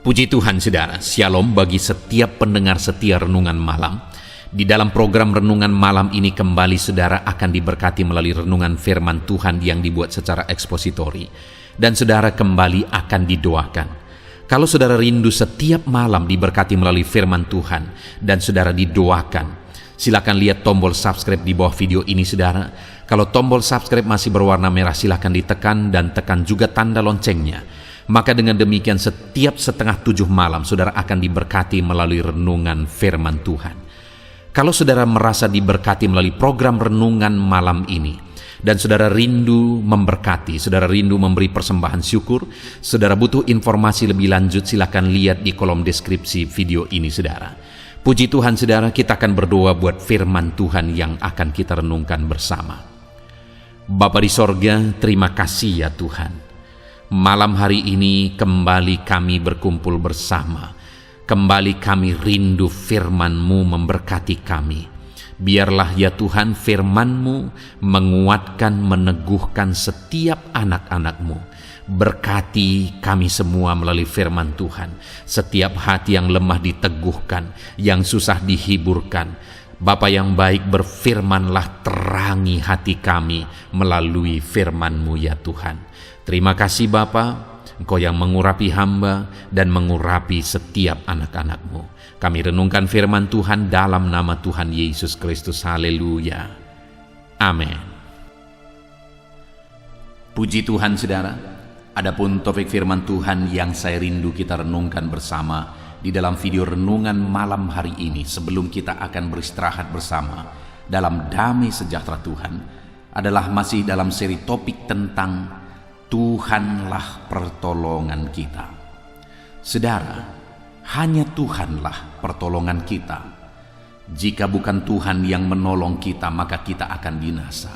Puji Tuhan saudara, Shalom bagi setiap pendengar setia Renungan Malam. Di dalam program Renungan Malam ini kembali saudara akan diberkati melalui renungan firman Tuhan yang dibuat secara ekspositori. Dan saudara kembali akan didoakan. Kalau saudara rindu setiap malam diberkati melalui firman Tuhan dan saudara didoakan, silakan lihat tombol subscribe di bawah video ini saudara. Kalau tombol subscribe masih berwarna merah silakan ditekan dan tekan juga tanda loncengnya. Maka dengan demikian setiap 6:30 malam saudara akan diberkati melalui renungan firman Tuhan. Kalau saudara merasa diberkati melalui program renungan malam ini dan saudara rindu memberkati, saudara rindu memberi persembahan syukur, saudara butuh informasi lebih lanjut, silakan lihat di kolom deskripsi video ini saudara. Puji Tuhan saudara, kita akan berdoa buat firman Tuhan yang akan kita renungkan bersama. Bapa di sorga, terima kasih ya Tuhan. Malam hari ini kembali kami berkumpul bersama. Kembali kami rindu firman-Mu memberkati kami. Biarlah ya Tuhan firman-Mu menguatkan, meneguhkan setiap anak-anak-Mu. Berkati kami semua melalui firman Tuhan. Setiap hati yang lemah diteguhkan, yang susah dihiburkan. Bapa yang baik, berfirmanlah, terangi hati kami melalui firman-Mu ya Tuhan. Terima kasih Bapa, Engkau yang mengurapi hamba dan mengurapi setiap anak-anak-Mu. Kami renungkan firman Tuhan dalam nama Tuhan Yesus Kristus. Haleluya. Amin. Puji Tuhan saudara, adapun topik firman Tuhan yang saya rindu kita renungkan bersama di dalam video renungan malam hari ini sebelum kita akan beristirahat bersama dalam damai sejahtera Tuhan adalah masih dalam seri topik tentang Tuhanlah pertolongan kita. Saudara, hanya Tuhanlah pertolongan kita. Jika bukan Tuhan yang menolong kita, maka kita akan binasa.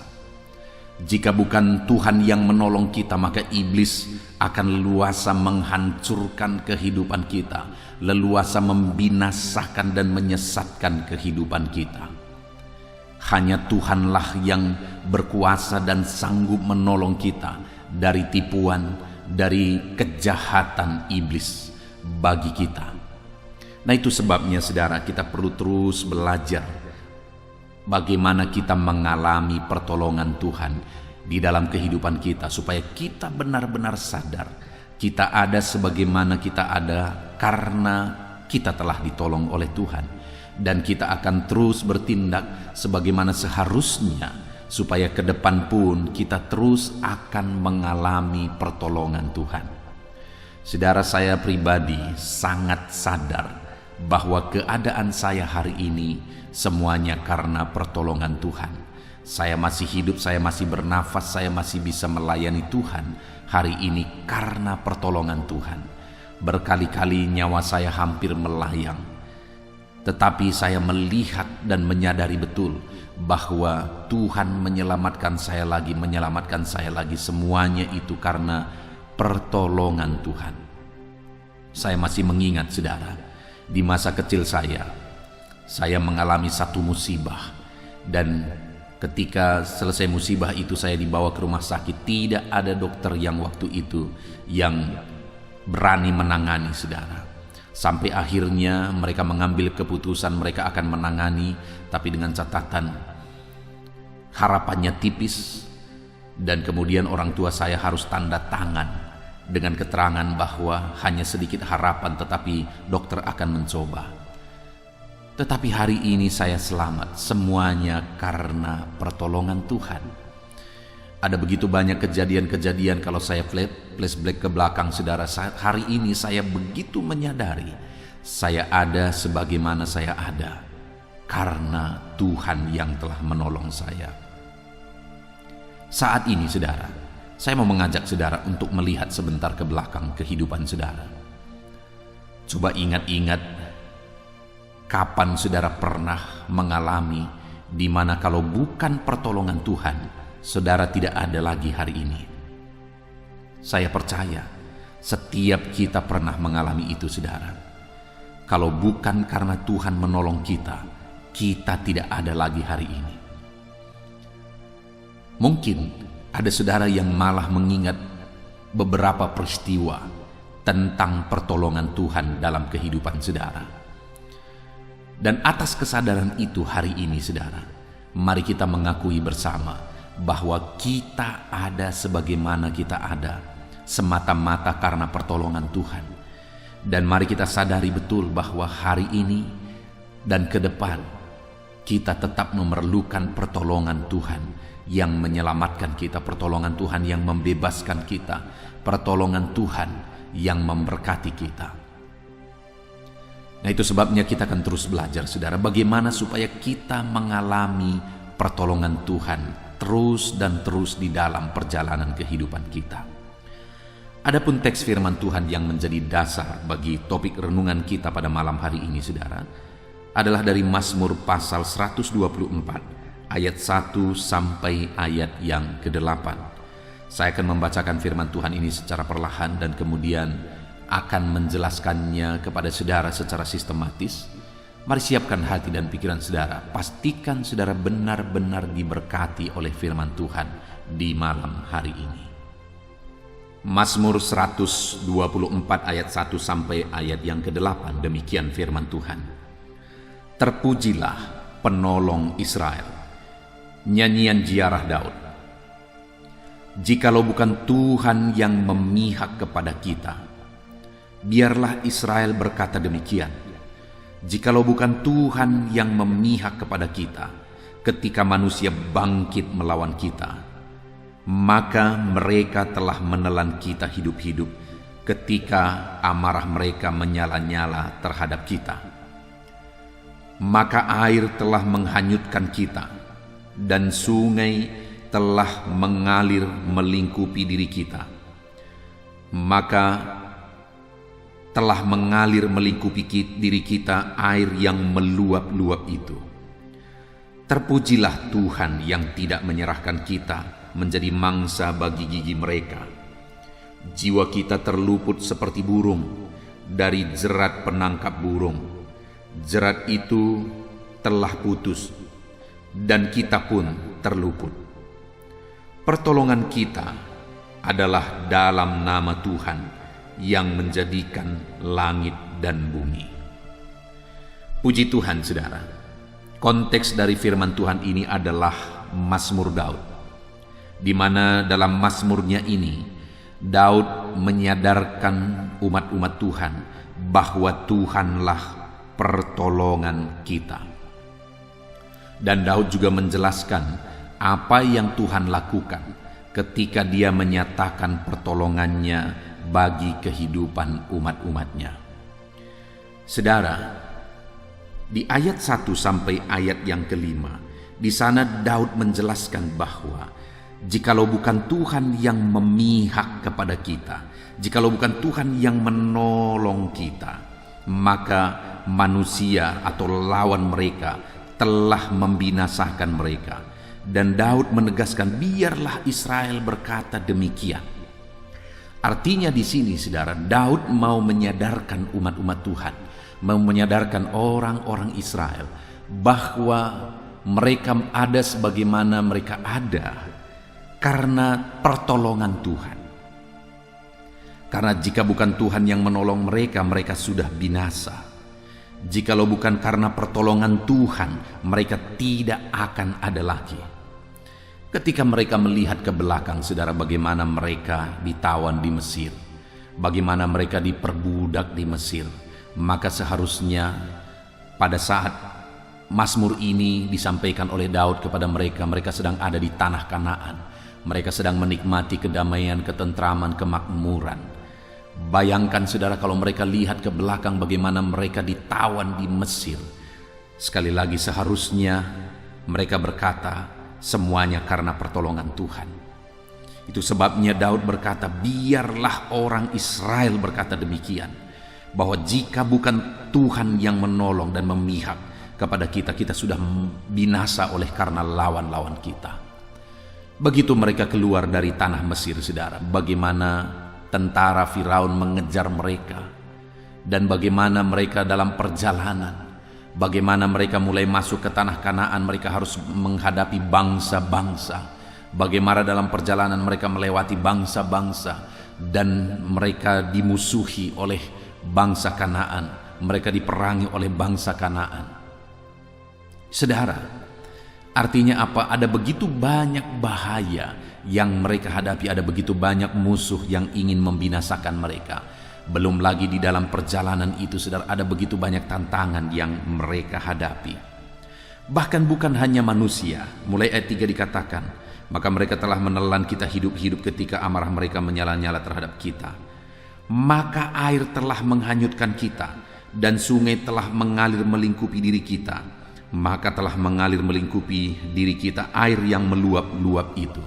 Jika bukan Tuhan yang menolong kita, maka iblis akan leluasa menghancurkan kehidupan kita, leluasa membinasakan dan menyesatkan kehidupan kita. Hanya Tuhanlah yang berkuasa dan sanggup menolong kita dari tipuan, dari kejahatan iblis bagi kita. Nah itu sebabnya saudara, kita perlu terus belajar bagaimana kita mengalami pertolongan Tuhan di dalam kehidupan kita, supaya kita benar-benar sadar kita ada sebagaimana kita ada karena kita telah ditolong oleh Tuhan, dan kita akan terus bertindak sebagaimana seharusnya supaya ke depan pun kita terus akan mengalami pertolongan Tuhan. Saudara, saya pribadi sangat sadar bahwa keadaan saya hari ini semuanya karena pertolongan Tuhan. Saya masih hidup, saya masih bernafas, saya masih bisa melayani Tuhan hari ini karena pertolongan Tuhan. Berkali-kali nyawa saya hampir melayang, tetapi saya melihat dan menyadari betul bahwa Tuhan menyelamatkan saya lagi, semuanya itu karena pertolongan Tuhan. Saya masih mengingat saudara, di masa kecil saya mengalami satu musibah, dan ketika selesai musibah itu saya dibawa ke rumah sakit. Tidak ada dokter yang waktu itu yang berani menangani saudara. Sampai akhirnya mereka mengambil keputusan mereka akan menangani, tapi dengan catatan harapannya tipis, dan kemudian orang tua saya harus tanda tangan dengan keterangan bahwa hanya sedikit harapan, tetapi dokter akan mencoba. Tetapi hari ini saya selamat, semuanya karena pertolongan Tuhan. Ada begitu banyak kejadian-kejadian, kalau saya flashback ke belakang saudara, hari ini saya begitu menyadari saya ada sebagaimana saya ada karena Tuhan yang telah menolong saya. Saat ini saudara, saya mau mengajak saudara untuk melihat sebentar ke belakang kehidupan saudara. Coba ingat-ingat kapan saudara pernah mengalami di mana kalau bukan pertolongan Tuhan, saudara tidak ada lagi hari ini. Saya percaya setiap kita pernah mengalami itu saudara. Kalau bukan karena Tuhan menolong kita, kita tidak ada lagi hari ini. Mungkin ada saudara yang malah mengingat beberapa peristiwa tentang pertolongan Tuhan dalam kehidupan saudara. Dan atas kesadaran itu hari ini saudara, mari kita mengakui bersama bahwa kita ada sebagaimana kita ada semata-mata karena pertolongan Tuhan. Dan mari kita sadari betul bahwa hari ini dan ke depan kita tetap memerlukan pertolongan Tuhan yang menyelamatkan kita, pertolongan Tuhan yang membebaskan kita, pertolongan Tuhan yang memberkati kita. Nah, itu sebabnya kita akan terus belajar saudara, bagaimana supaya kita mengalami pertolongan Tuhan terus dan terus di dalam perjalanan kehidupan kita. Adapun teks firman Tuhan yang menjadi dasar bagi topik renungan kita pada malam hari ini saudara, adalah dari Mazmur pasal 124 ayat 1 sampai ayat yang ke-8. Saya akan membacakan firman Tuhan ini secara perlahan dan kemudian akan menjelaskannya kepada saudara secara sistematis. Mari siapkan hati dan pikiran saudara, pastikan saudara benar-benar diberkati oleh firman Tuhan di malam hari ini. Mazmur 124 ayat 1 sampai ayat yang ke-8, demikian firman Tuhan. Terpujilah penolong Israel. Nyanyian ziarah Daud. Jikalau bukan Tuhan yang memihak kepada kita, biarlah Israel berkata demikian. Jikalau bukan Tuhan yang memihak kepada kita, ketika manusia bangkit melawan kita, maka mereka telah menelan kita hidup-hidup ketika amarah mereka menyala-nyala terhadap kita. Maka air telah menghanyutkan kita, dan sungai telah mengalir melingkupi diri kita. Maka telah mengalir melingkupi diri kita air yang meluap-luap itu. Terpujilah Tuhan yang tidak menyerahkan kita menjadi mangsa bagi gigi mereka. Jiwa kita terluput seperti burung dari jerat penangkap burung. Jerat itu telah putus dan kita pun terluput. Pertolongan kita adalah dalam nama Tuhan yang menjadikan langit dan bumi. Puji Tuhan saudara. Konteks dari firman Tuhan ini adalah Mazmur Daud, di mana dalam Mazmurnya ini Daud menyadarkan umat-umat Tuhan bahwa Tuhanlah pertolongan kita. Dan Daud juga menjelaskan apa yang Tuhan lakukan ketika dia menyatakan pertolongannya bagi kehidupan umat-umatnya. Saudara, di ayat 1 sampai ayat yang ke-5, di sana Daud menjelaskan bahwa jikalau bukan Tuhan yang memihak kepada kita, jikalau bukan Tuhan yang menolong kita, maka manusia atau lawan mereka telah membinasakan mereka. Dan Daud menegaskan, biarlah Israel berkata demikian. Artinya di sini saudara, Daud mau menyadarkan umat-umat Tuhan, mau menyadarkan orang-orang Israel bahwa mereka ada sebagaimana mereka ada karena pertolongan Tuhan. Karena jika bukan Tuhan yang menolong mereka, mereka sudah binasa. Jikalau bukan karena pertolongan Tuhan, mereka tidak akan ada lagi. Ketika mereka melihat ke belakang, saudara, bagaimana mereka ditawan di Mesir, bagaimana mereka diperbudak di Mesir, maka seharusnya pada saat Mazmur ini disampaikan oleh Daud kepada mereka, mereka sedang ada di tanah Kanaan. Mereka sedang menikmati kedamaian, ketentraman, kemakmuran. Bayangkan saudara kalau mereka lihat ke belakang bagaimana mereka ditawan di Mesir. Sekali lagi seharusnya mereka berkata semuanya karena pertolongan Tuhan. Itu sebabnya Daud berkata, biarlah orang Israel berkata demikian, bahwa jika bukan Tuhan yang menolong dan memihak kepada kita, kita sudah binasa oleh karena lawan-lawan kita. Begitu mereka keluar dari tanah Mesir, saudara, bagaimana tentara Firaun mengejar mereka, dan bagaimana mereka dalam perjalanan, bagaimana mereka mulai masuk ke tanah Kanaan, mereka harus menghadapi bangsa-bangsa, bagaimana dalam perjalanan mereka melewati bangsa-bangsa, dan mereka dimusuhi oleh bangsa Kanaan. Mereka diperangi oleh bangsa Kanaan. Saudara, artinya apa? Ada begitu banyak bahaya yang mereka hadapi, ada begitu banyak musuh yang ingin membinasakan mereka. Belum lagi di dalam perjalanan itu, saudara, ada begitu banyak tantangan yang mereka hadapi. Bahkan bukan hanya manusia. Mulai ayat 3 dikatakan, maka mereka telah menelan kita hidup-hidup ketika amarah mereka menyala-nyala terhadap kita. Maka air telah menghanyutkan kita, dan sungai telah mengalir melingkupi diri kita. Maka telah mengalir melingkupi diri kita air yang meluap-luap itu.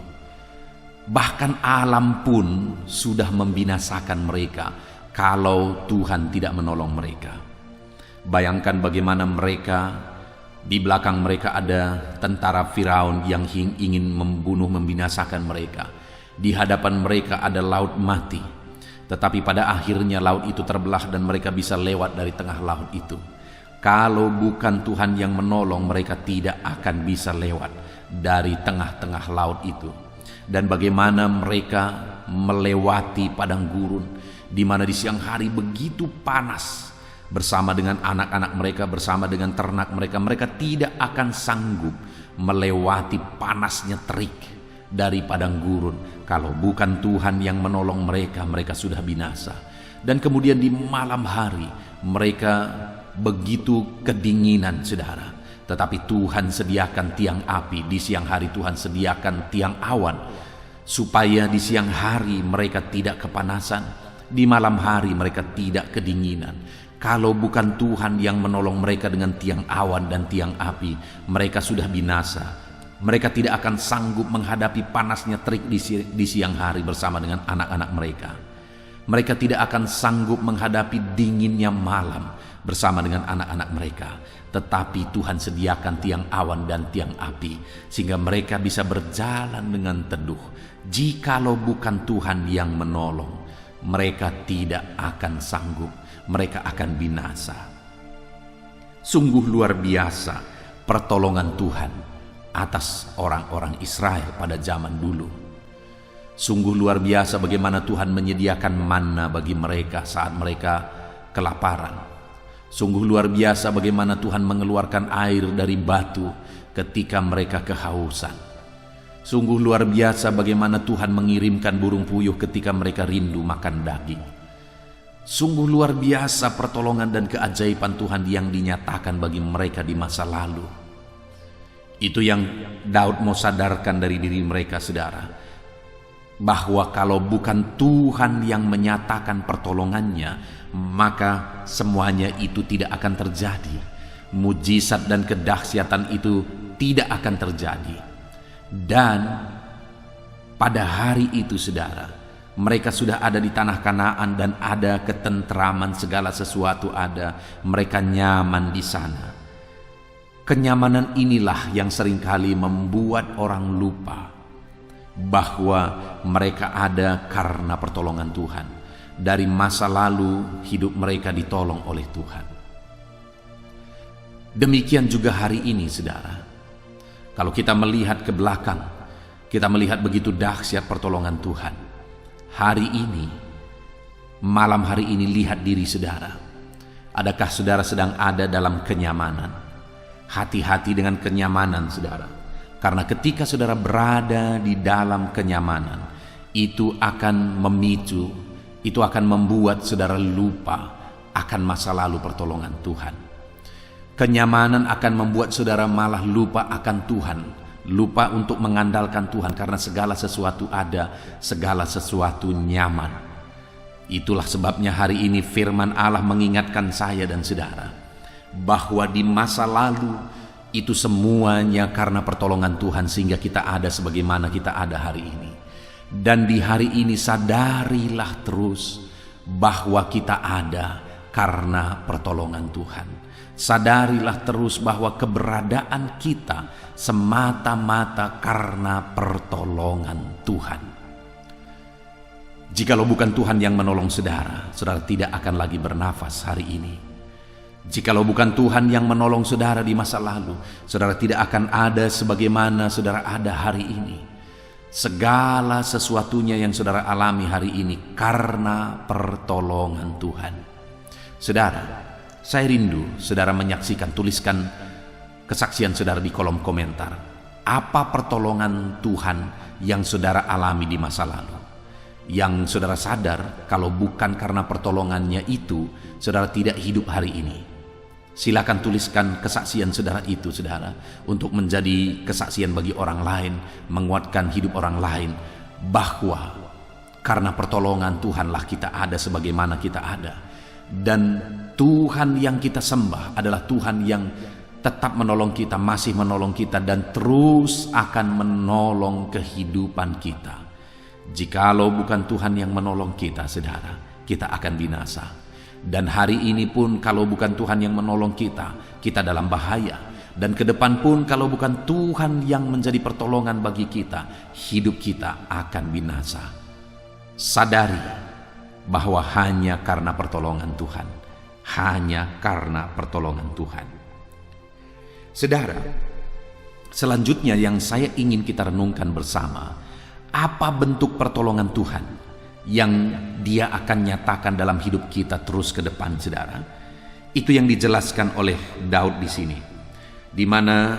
Bahkan alam pun sudah membinasakan mereka kalau Tuhan tidak menolong mereka. Bayangkan bagaimana mereka, di belakang mereka ada tentara Firaun yang ingin membunuh, membinasakan mereka. Di hadapan mereka ada laut mati. Tetapi pada akhirnya laut itu terbelah dan mereka bisa lewat dari tengah laut itu. Kalau bukan Tuhan yang menolong, mereka tidak akan bisa lewat dari tengah-tengah laut itu. Dan bagaimana mereka melewati padang gurun, di mana di siang hari begitu panas, bersama dengan anak-anak mereka, bersama dengan ternak mereka. Mereka tidak akan sanggup melewati panasnya terik dari padang gurun. Kalau bukan Tuhan yang menolong mereka, mereka sudah binasa. Dan kemudian di malam hari mereka begitu kedinginan, saudara. Tetapi Tuhan sediakan tiang api. Di siang hari Tuhan sediakan tiang awan, supaya di siang hari mereka tidak kepanasan, di malam hari mereka tidak kedinginan. Kalau bukan Tuhan yang menolong mereka dengan tiang awan dan tiang api, mereka sudah binasa. Mereka tidak akan sanggup menghadapi panasnya terik di siang hari bersama dengan anak-anak mereka. Mereka tidak akan sanggup menghadapi dinginnya malam bersama dengan anak-anak mereka. Tetapi Tuhan sediakan tiang awan dan tiang api, sehingga mereka bisa berjalan dengan teduh. Jikalau bukan Tuhan yang menolong, mereka tidak akan sanggup, mereka akan binasa. Sungguh luar biasa pertolongan Tuhan atas orang-orang Israel pada zaman dulu. Sungguh luar biasa bagaimana Tuhan menyediakan manna bagi mereka saat mereka kelaparan. Sungguh luar biasa bagaimana Tuhan mengeluarkan air dari batu ketika mereka kehausan. Sungguh luar biasa bagaimana Tuhan mengirimkan burung puyuh ketika mereka rindu makan daging. Sungguh luar biasa pertolongan dan keajaiban Tuhan yang dinyatakan bagi mereka di masa lalu. Itu yang Daud mau sadarkan dari diri mereka, saudara, bahwa kalau bukan Tuhan yang menyatakan pertolongannya, maka semuanya itu tidak akan terjadi. Mujizat dan kedahsyatan itu tidak akan terjadi. Dan pada hari itu, saudara, mereka sudah ada di tanah Kanaan dan ada ketentraman, segala sesuatu ada. Mereka nyaman di sana. Kenyamanan inilah yang seringkali membuat orang lupa bahwa mereka ada karena pertolongan Tuhan. Dari masa lalu hidup mereka ditolong oleh Tuhan. Demikian juga hari ini, saudara. Kalau kita melihat ke belakang, kita melihat begitu dahsyat pertolongan Tuhan. Hari ini, malam hari ini, lihat diri saudara. Adakah saudara sedang ada dalam kenyamanan? Hati-hati dengan kenyamanan, saudara. Karena ketika saudara berada di dalam kenyamanan, itu akan memicu, itu akan membuat saudara lupa akan masa lalu pertolongan Tuhan. Kenyamanan akan membuat saudara malah lupa akan Tuhan, lupa untuk mengandalkan Tuhan, karena segala sesuatu ada, segala sesuatu nyaman. Itulah sebabnya hari ini firman Allah mengingatkan saya dan saudara bahwa di masa lalu itu semuanya karena pertolongan Tuhan, sehingga kita ada sebagaimana kita ada hari ini. Dan di hari ini sadarilah terus bahwa kita ada karena pertolongan Tuhan. Sadarilah terus bahwa keberadaan kita semata-mata karena pertolongan Tuhan. Jikalau bukan Tuhan yang menolong saudara, saudara tidak akan lagi bernafas hari ini. Jikalau bukan Tuhan yang menolong saudara di masa lalu, saudara tidak akan ada sebagaimana saudara ada hari ini. Segala sesuatunya yang saudara alami hari ini karena pertolongan Tuhan. Saudara, saya rindu saudara menyaksikan, tuliskan kesaksian saudara di kolom komentar. Apa pertolongan Tuhan yang saudara alami di masa lalu? Yang saudara sadar kalau bukan karena pertolongannya itu, saudara tidak hidup hari ini. Silakan tuliskan kesaksian saudara itu, saudara, untuk menjadi kesaksian bagi orang lain, menguatkan hidup orang lain, bahwa karena pertolongan Tuhanlah kita ada sebagaimana kita ada. Dan Tuhan yang kita sembah adalah Tuhan yang tetap menolong kita, masih menolong kita, dan terus akan menolong kehidupan kita. Jikalau bukan Tuhan yang menolong kita, saudara, kita akan binasa. Dan hari ini pun kalau bukan Tuhan yang menolong kita, kita dalam bahaya. Dan ke depan pun kalau bukan Tuhan yang menjadi pertolongan bagi kita, hidup kita akan binasa. Sadari bahwa hanya karena pertolongan Tuhan, hanya karena pertolongan Tuhan. Saudara, selanjutnya yang saya ingin kita renungkan bersama, apa bentuk pertolongan Tuhan yang Dia akan nyatakan dalam hidup kita terus ke depan, saudara? Itu yang dijelaskan oleh Daud di sini, di mana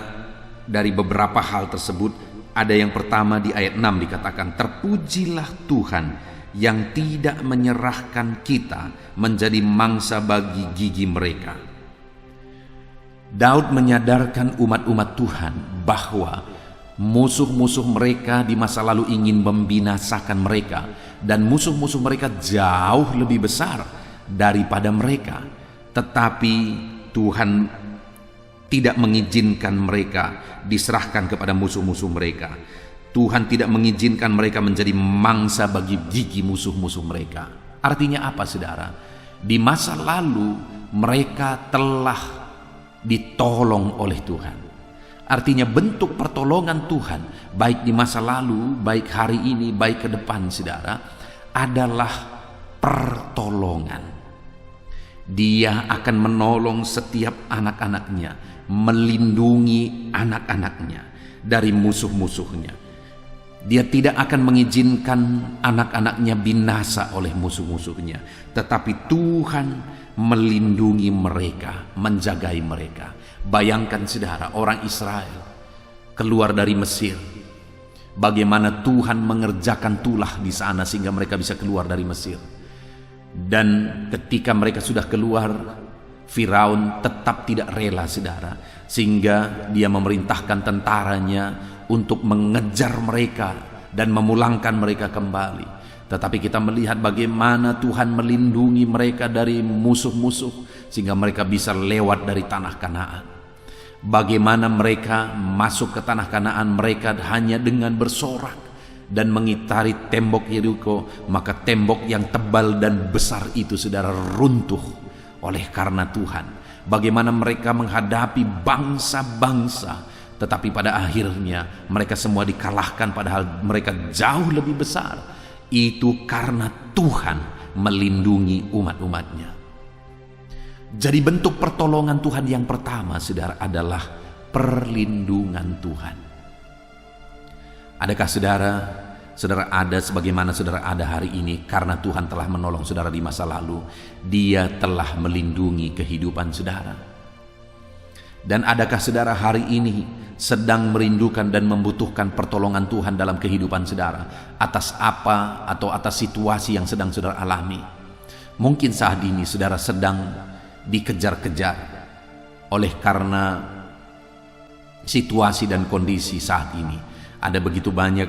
dari beberapa hal tersebut ada yang pertama di ayat 6 dikatakan, terpujilah Tuhan yang tidak menyerahkan kita menjadi mangsa bagi gigi mereka. Daud menyadarkan umat-umat Tuhan bahwa musuh-musuh mereka di masa lalu ingin membinasakan mereka, dan musuh-musuh mereka jauh lebih besar daripada mereka. Tetapi Tuhan tidak mengizinkan mereka diserahkan kepada musuh-musuh mereka. Tuhan tidak mengizinkan mereka menjadi mangsa bagi gigi musuh-musuh mereka. Artinya apa, saudara? Di masa lalu mereka telah ditolong oleh Tuhan. Artinya bentuk pertolongan Tuhan, baik di masa lalu, baik hari ini, baik ke depan, saudara, adalah pertolongan. Dia akan menolong setiap anak-anaknya, melindungi anak-anaknya dari musuh-musuhnya. Dia tidak akan mengizinkan anak-anaknya binasa oleh musuh-musuhnya, tetapi Tuhan melindungi mereka, menjagai mereka. Bayangkan, saudara, orang Israel keluar dari Mesir, bagaimana Tuhan mengerjakan tulah di sana sehingga mereka bisa keluar dari Mesir. Dan ketika mereka sudah keluar, Firaun tetap tidak rela, saudara, sehingga dia memerintahkan tentaranya untuk mengejar mereka dan memulangkan mereka kembali. Tetapi kita melihat bagaimana Tuhan melindungi mereka dari musuh-musuh sehingga mereka bisa lewat dari tanah Kanaan. Bagaimana mereka masuk ke tanah Kanaan mereka hanya dengan bersorak dan mengitari tembok Yeriko, maka tembok yang tebal dan besar itu, saudara, runtuh oleh karena Tuhan. Bagaimana mereka menghadapi bangsa-bangsa, tetapi pada akhirnya mereka semua dikalahkan padahal mereka jauh lebih besar. Itu karena Tuhan melindungi umat-umatnya. Jadi bentuk pertolongan Tuhan yang pertama, saudara, adalah perlindungan Tuhan. Adakah saudara ada sebagaimana saudara ada hari ini karena Tuhan telah menolong saudara di masa lalu? Dia telah melindungi kehidupan saudara. Dan adakah saudara hari ini sedang merindukan dan membutuhkan pertolongan Tuhan dalam kehidupan saudara atas apa atau atas situasi yang sedang saudara alami? Mungkin saat ini saudara sedang dikejar-kejar oleh karena situasi dan kondisi saat ini. Ada begitu banyak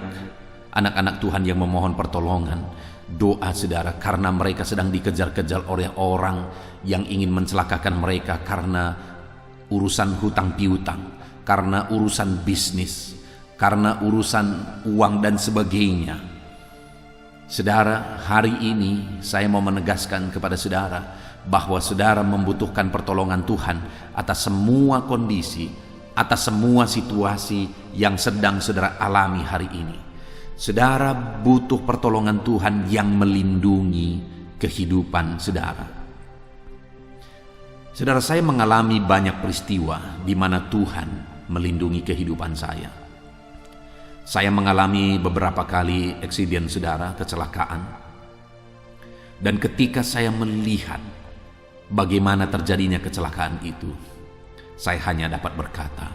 anak-anak Tuhan yang memohon pertolongan, doa, saudara, karena mereka sedang dikejar-kejar oleh orang yang ingin mencelakakan mereka karena urusan hutang piutang, karena urusan bisnis, karena urusan uang dan sebagainya. Saudara, hari ini saya mau menegaskan kepada saudara bahwa saudara membutuhkan pertolongan Tuhan atas semua kondisi, atas semua situasi yang sedang saudara alami hari ini. Saudara butuh pertolongan Tuhan yang melindungi kehidupan saudara. Saudara, saya mengalami banyak peristiwa di mana Tuhan melindungi kehidupan saya. Saya mengalami beberapa kali eksiden saudara, kecelakaan. Dan ketika saya melihat bagaimana terjadinya kecelakaan itu, saya hanya dapat berkata,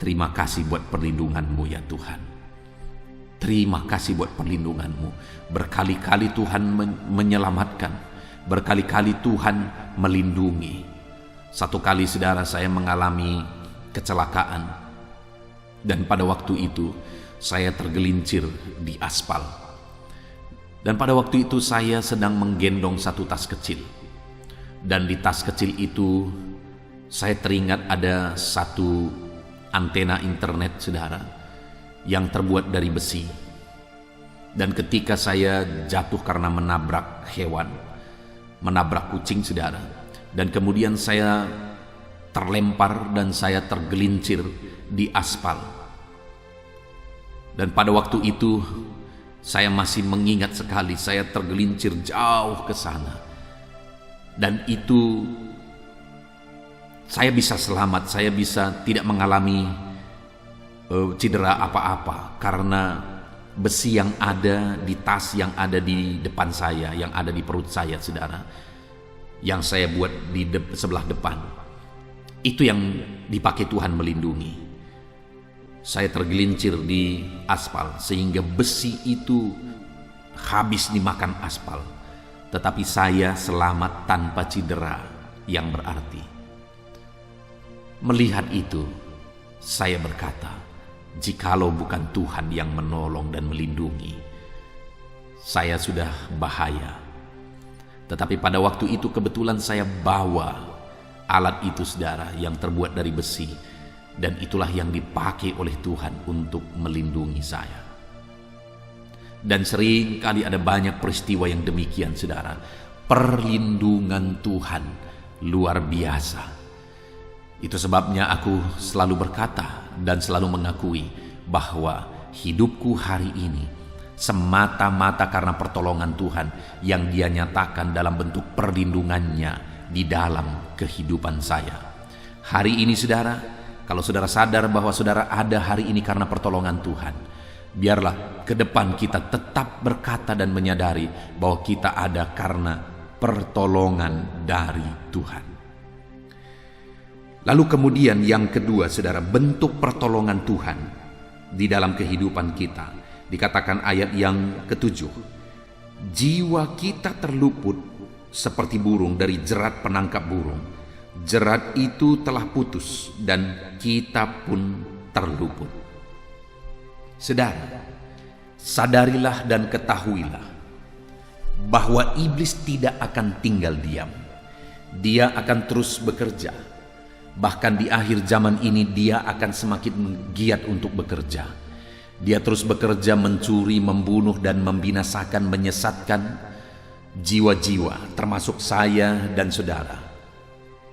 terima kasih buat perlindungan-Mu ya Tuhan. Terima kasih buat perlindungan-Mu. Berkali-kali Tuhan menyelamatkan. Berkali-kali Tuhan melindungi. Satu kali saudara, saya mengalami kecelakaan. Dan pada waktu itu saya tergelincir di aspal. Dan pada waktu itu saya sedang menggendong satu tas kecil. Dan di tas kecil itu saya teringat ada satu antena internet saudara yang terbuat dari besi. Dan ketika saya jatuh karena menabrak hewan, menabrak kucing saudara, dan kemudian saya terlempar dan saya tergelincir di aspal. Dan pada waktu itu saya masih mengingat sekali, saya tergelincir jauh ke sana. Dan itu saya bisa selamat, saya bisa tidak mengalami cedera apa-apa karena besi yang ada di tas yang ada di depan saya, yang ada di perut saya saudara, yang saya buat di sebelah depan, itu yang dipakai Tuhan melindungi. Saya tergelincir di aspal sehingga besi itu habis dimakan aspal, tetapi saya selamat tanpa cedera yang berarti. Melihat itu, saya berkata, jikalau bukan Tuhan yang menolong dan melindungi, saya sudah bahaya. Tetapi pada waktu itu kebetulan saya bawa alat itu saudara yang terbuat dari besi, dan itulah yang dipakai oleh Tuhan untuk melindungi saya. Dan sering kali ada banyak peristiwa yang demikian saudara. Perlindungan Tuhan luar biasa. Itu sebabnya aku selalu berkata dan selalu mengakui bahwa hidupku hari ini semata-mata karena pertolongan Tuhan yang Dia nyatakan dalam bentuk perlindungannya di dalam kehidupan saya. Hari ini saudara, kalau saudara sadar bahwa saudara ada hari ini karena pertolongan Tuhan, biarlah ke depan kita tetap berkata dan menyadari bahwa kita ada karena pertolongan dari Tuhan. Lalu kemudian yang kedua saudara, bentuk pertolongan Tuhan di dalam kehidupan kita. Dikatakan ayat yang ke-7, jiwa kita terluput seperti burung dari jerat penangkap burung. Jerat itu telah putus dan kita pun terluput. Saudara, sadarilah dan ketahuilah bahwa iblis tidak akan tinggal diam. Dia akan terus bekerja. Bahkan di akhir zaman ini dia akan semakin giat untuk bekerja. Dia terus bekerja mencuri, membunuh dan membinasakan, menyesatkan jiwa-jiwa termasuk saya dan saudara.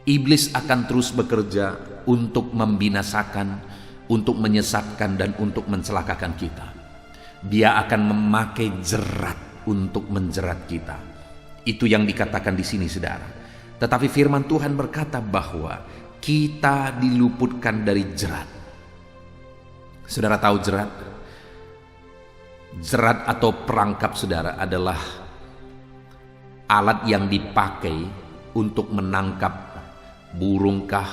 Iblis akan terus bekerja untuk membinasakan, untuk menyesatkan dan untuk mencelakakan kita. Dia akan memakai jerat untuk menjerat kita. Itu yang dikatakan di sini saudara. Tetapi firman Tuhan berkata bahwa kita diluputkan dari jerat. Saudara tahu jerat? Jerat atau perangkap saudara adalah alat yang dipakai untuk menangkap burungkah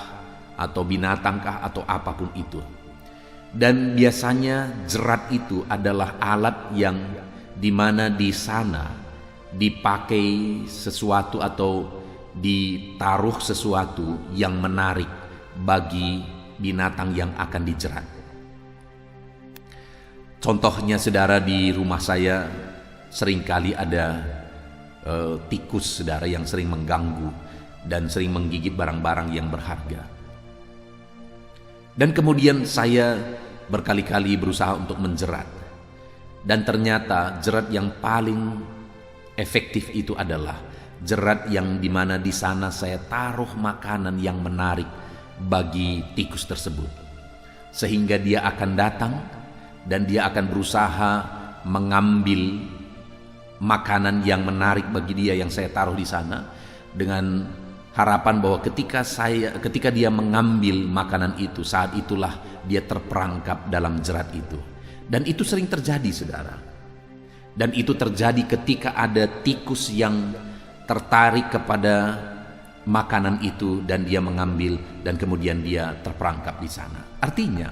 atau binatangkah atau apapun itu. Dan biasanya jerat itu adalah alat yang dimana di sana dipakai sesuatu atau ditaruh sesuatu yang menarik bagi binatang yang akan dijerat. Contohnya saudara, di rumah saya seringkali ada tikus saudara yang sering mengganggu dan sering menggigit barang-barang yang berharga. Dan kemudian saya berkali-kali berusaha untuk menjerat. Dan ternyata jerat yang paling efektif itu adalah jerat yang dimana di sana saya taruh makanan yang menarik bagi tikus tersebut, sehingga dia akan datang dan dia akan berusaha mengambil makanan yang menarik bagi dia yang saya taruh di sana, dengan harapan bahwa ketika dia mengambil makanan itu, saat itulah dia terperangkap dalam jerat itu. Dan itu sering terjadi, saudara. Dan itu terjadi ketika ada tikus yang tertarik kepada makanan itu dan dia mengambil dan kemudian dia terperangkap di sana. Artinya,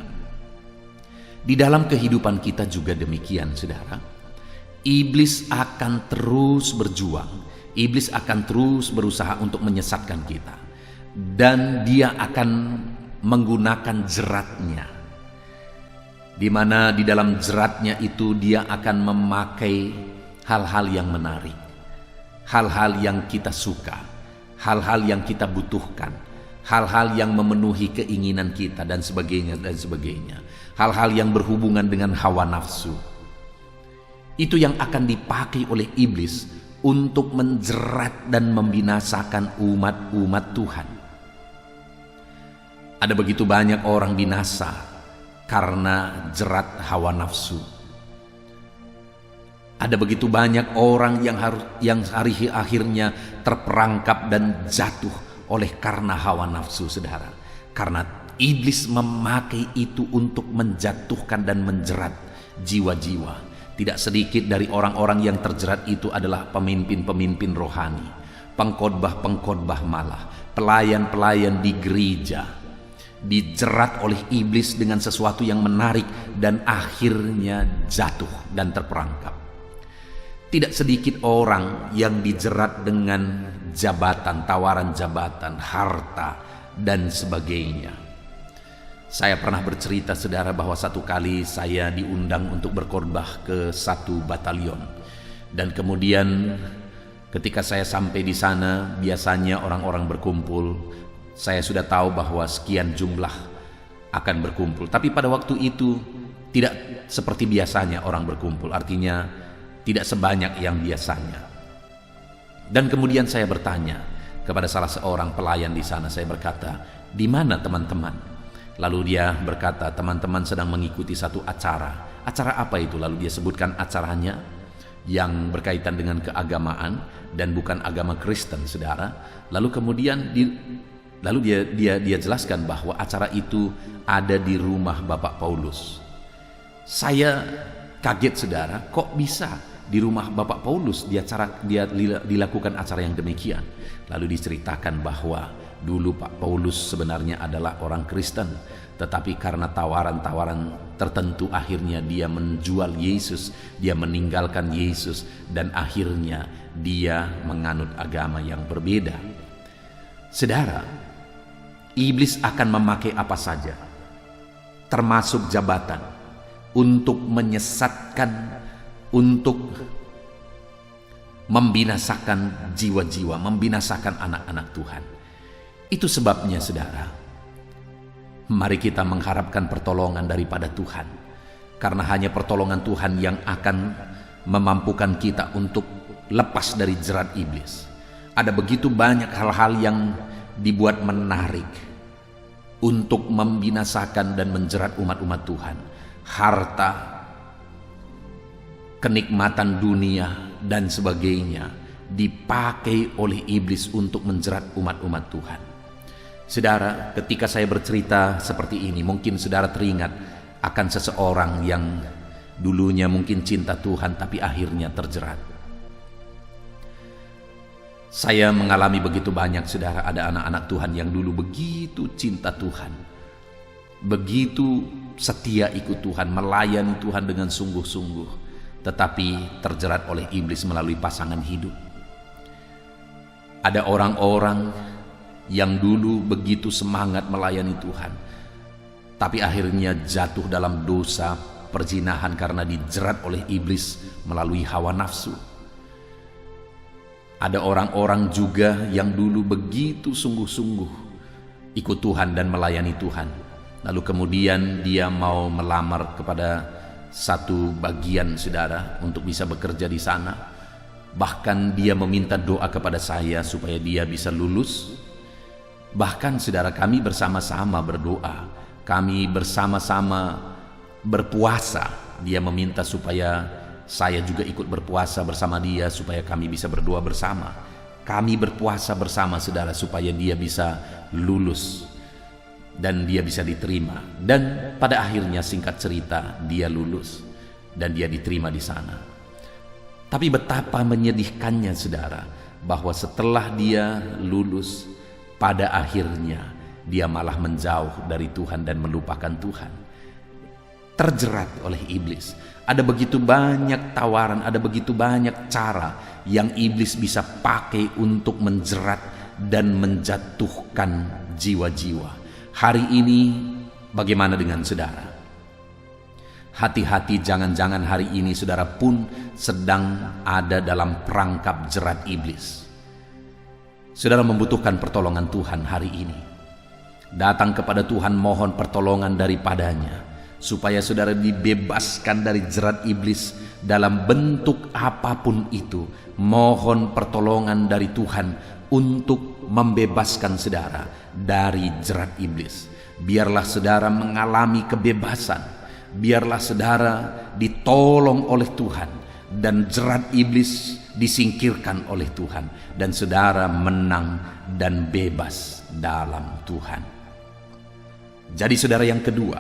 di dalam kehidupan kita juga demikian, saudara. Iblis akan terus berjuang. Iblis akan terus berusaha untuk menyesatkan kita. Dan dia akan menggunakan jeratnya, di mana di dalam jeratnya itu dia akan memakai hal-hal yang menarik, hal-hal yang kita suka, hal-hal yang kita butuhkan, hal-hal yang memenuhi keinginan kita dan sebagainya dan sebagainya, hal-hal yang berhubungan dengan hawa nafsu. Itu yang akan dipakai oleh iblis untuk menjerat dan membinasakan umat-umat Tuhan. Ada begitu banyak orang binasa karena jerat hawa nafsu. Ada begitu banyak orang yang hari akhirnya terperangkap dan jatuh oleh karena hawa nafsu, saudara. Karena iblis memakai itu untuk menjatuhkan dan menjerat jiwa-jiwa. Tidak sedikit dari orang-orang yang terjerat itu adalah pemimpin-pemimpin rohani, pengkhotbah-pengkhotbah malah, pelayan-pelayan di gereja, dijerat oleh iblis dengan sesuatu yang menarik dan akhirnya jatuh dan terperangkap. Tidak sedikit orang yang dijerat dengan jabatan, tawaran jabatan, harta, dan sebagainya. Saya pernah bercerita, saudara, bahwa satu kali saya diundang untuk berkhotbah ke satu batalion. Dan kemudian ketika saya sampai di sana, biasanya orang-orang berkumpul. Saya sudah tahu bahwa sekian jumlah akan berkumpul. Tapi pada waktu itu tidak seperti biasanya orang berkumpul. Artinya tidak sebanyak yang biasanya. Dan kemudian saya bertanya kepada salah seorang pelayan di sana. Saya berkata, "Di mana teman-teman?" Lalu dia berkata, "Teman-teman sedang mengikuti satu acara." Acara apa itu? Lalu dia sebutkan acaranya yang berkaitan dengan keagamaan dan bukan agama Kristen, saudara. Lalu kemudian dia jelaskan bahwa acara itu ada di rumah Bapak Paulus. Saya kaget, saudara, kok bisa di rumah Bapak Paulus dia dilakukan acara yang demikian. Lalu diceritakan bahwa dulu Pak Paulus sebenarnya adalah orang Kristen, tetapi karena tawaran-tawaran tertentu akhirnya dia menjual Yesus, dia meninggalkan Yesus, dan akhirnya dia menganut agama yang berbeda. Saudara, iblis akan memakai apa saja, termasuk jabatan, untuk menyesatkan, untuk membinasakan jiwa-jiwa, membinasakan anak-anak Tuhan. Itu sebabnya, saudara, mari kita mengharapkan pertolongan daripada Tuhan. Karena hanya pertolongan Tuhan yang akan memampukan kita untuk lepas dari jerat iblis. Ada begitu banyak hal-hal yang dibuat menarik untuk membinasakan dan menjerat umat-umat Tuhan. Harta, kenikmatan dunia, dan sebagainya dipakai oleh iblis untuk menjerat umat-umat Tuhan. Saudara, ketika saya bercerita seperti ini, mungkin saudara teringat akan seseorang yang dulunya mungkin cinta Tuhan tapi akhirnya terjerat. Saya mengalami begitu banyak, saudara, ada anak-anak Tuhan yang dulu begitu cinta Tuhan, begitu setia ikut Tuhan, melayani Tuhan dengan sungguh-sungguh, tetapi terjerat oleh iblis melalui pasangan hidup. Ada orang-orang yang dulu begitu semangat melayani Tuhan, tapi akhirnya jatuh dalam dosa perzinahan karena dijerat oleh iblis melalui hawa nafsu. Ada orang-orang juga yang dulu begitu sungguh-sungguh ikut Tuhan dan melayani Tuhan, lalu kemudian dia mau melamar kepada satu bagian, saudara, untuk bisa bekerja di sana. Bahkan dia meminta doa kepada saya supaya dia bisa lulus. Bahkan, saudara, kami bersama-sama berdoa, kami bersama-sama berpuasa. Dia meminta supaya saya juga ikut berpuasa bersama dia supaya kami bisa berdoa bersama. Kami berpuasa bersama, saudara, supaya dia bisa lulus. dan dia bisa diterima. Dan pada akhirnya singkat cerita dia lulus dan dia diterima di sana. Tapi betapa menyedihkannya saudara, bahwa setelah dia lulus, pada akhirnya dia malah menjauh dari Tuhan dan melupakan Tuhan. Terjerat oleh iblis. Ada begitu banyak tawaran, ada begitu banyak cara yang iblis bisa pakai untuk menjerat dan menjatuhkan jiwa-jiwa. Hari ini bagaimana dengan saudara? Hati-hati, jangan-jangan hari ini saudara pun sedang ada dalam perangkap jerat iblis. Saudara membutuhkan pertolongan Tuhan hari ini. Datang kepada Tuhan, mohon pertolongan daripadanya, supaya saudara dibebaskan dari jerat iblis dalam bentuk apapun itu. Mohon pertolongan dari Tuhan untuk membebaskan saudara dari jerat iblis. Biarlah saudara mengalami kebebasan. Biarlah saudara ditolong oleh Tuhan dan jerat iblis disingkirkan oleh Tuhan, dan saudara menang dan bebas dalam Tuhan. Jadi saudara, yang kedua,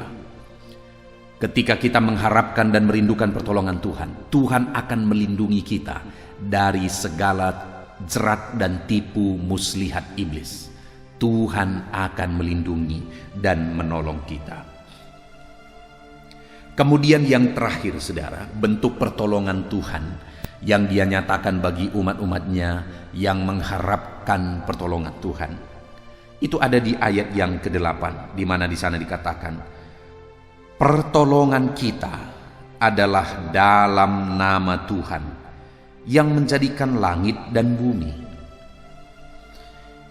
ketika kita mengharapkan dan merindukan pertolongan Tuhan, Tuhan akan melindungi kita dari segala jerat dan tipu muslihat iblis. Tuhan akan melindungi dan menolong kita. Kemudian yang terakhir saudara, bentuk pertolongan Tuhan yang dia nyatakan bagi umat-umatnya yang mengharapkan pertolongan Tuhan. Itu ada di ayat yang ke-8, di mana di sana dikatakan, pertolongan kita adalah dalam nama Tuhan yang menjadikan langit dan bumi.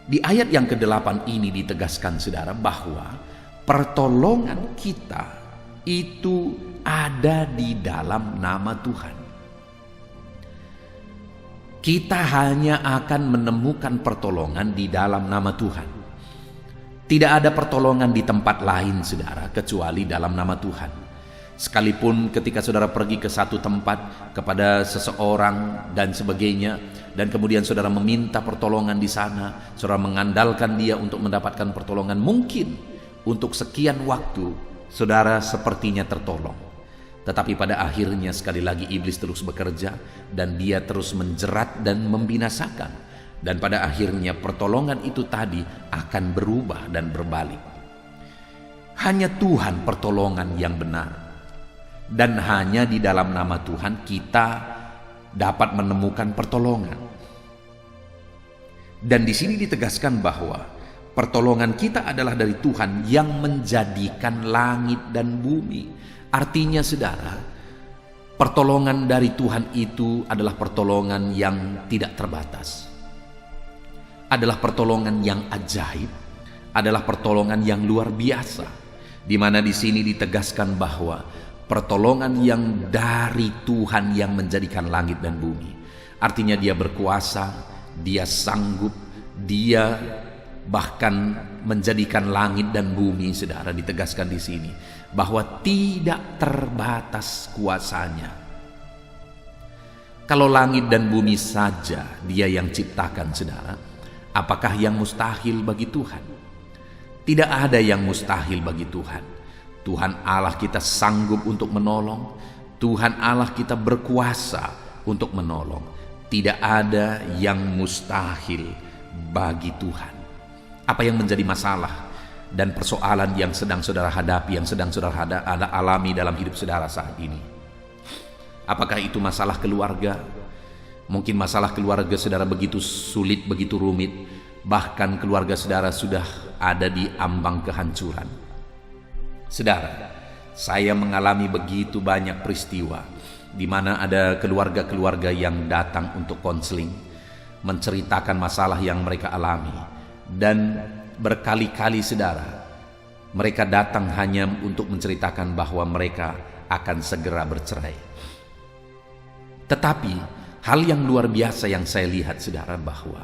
Di ayat yang ke-8 ini ditegaskan saudara bahwa pertolongan kita itu ada di dalam nama Tuhan. Kita hanya akan menemukan pertolongan di dalam nama Tuhan. Tidak ada pertolongan di tempat lain saudara kecuali dalam nama Tuhan. Sekalipun ketika saudara pergi ke satu tempat kepada seseorang dan sebagainya, dan kemudian saudara meminta pertolongan di sana, saudara mengandalkan dia untuk mendapatkan pertolongan, mungkin untuk sekian waktu saudara sepertinya tertolong. Tetapi pada akhirnya sekali lagi iblis terus bekerja dan dia terus menjerat dan membinasakan. Dan pada akhirnya pertolongan itu tadi akan berubah dan berbalik. Hanya Tuhan pertolongan yang benar. Dan hanya di dalam nama Tuhan kita dapat menemukan pertolongan. Dan di sini ditegaskan bahwa pertolongan kita adalah dari Tuhan yang menjadikan langit dan bumi. Artinya saudara, pertolongan dari Tuhan itu adalah pertolongan yang tidak terbatas. Adalah pertolongan yang ajaib, adalah pertolongan yang luar biasa. Di mana di sini ditegaskan bahwa pertolongan yang dari Tuhan yang menjadikan langit dan bumi. Artinya dia berkuasa, dia sanggup, dia bahkan menjadikan langit dan bumi, saudara, ditegaskan di sini bahwa tidak terbatas kuasanya. Kalau langit dan bumi saja dia yang ciptakan, saudara, apakah yang mustahil bagi Tuhan? Tidak ada yang mustahil bagi Tuhan. Tuhan Allah kita sanggup untuk menolong. Tuhan Allah kita berkuasa untuk menolong. Tidak ada yang mustahil bagi Tuhan. Apa yang menjadi masalah dan persoalan yang sedang saudara hadapi, yang sedang saudara alami dalam hidup saudara saat ini? Apakah itu masalah keluarga? Mungkin masalah keluarga saudara begitu sulit, begitu rumit, bahkan keluarga saudara sudah ada di ambang kehancuran. Saudara, saya mengalami begitu banyak peristiwa di mana ada keluarga-keluarga yang datang untuk konseling, menceritakan masalah yang mereka alami. Dan berkali-kali saudara, mereka datang hanya untuk menceritakan bahwa mereka akan segera bercerai. Tetapi hal yang luar biasa yang saya lihat saudara, bahwa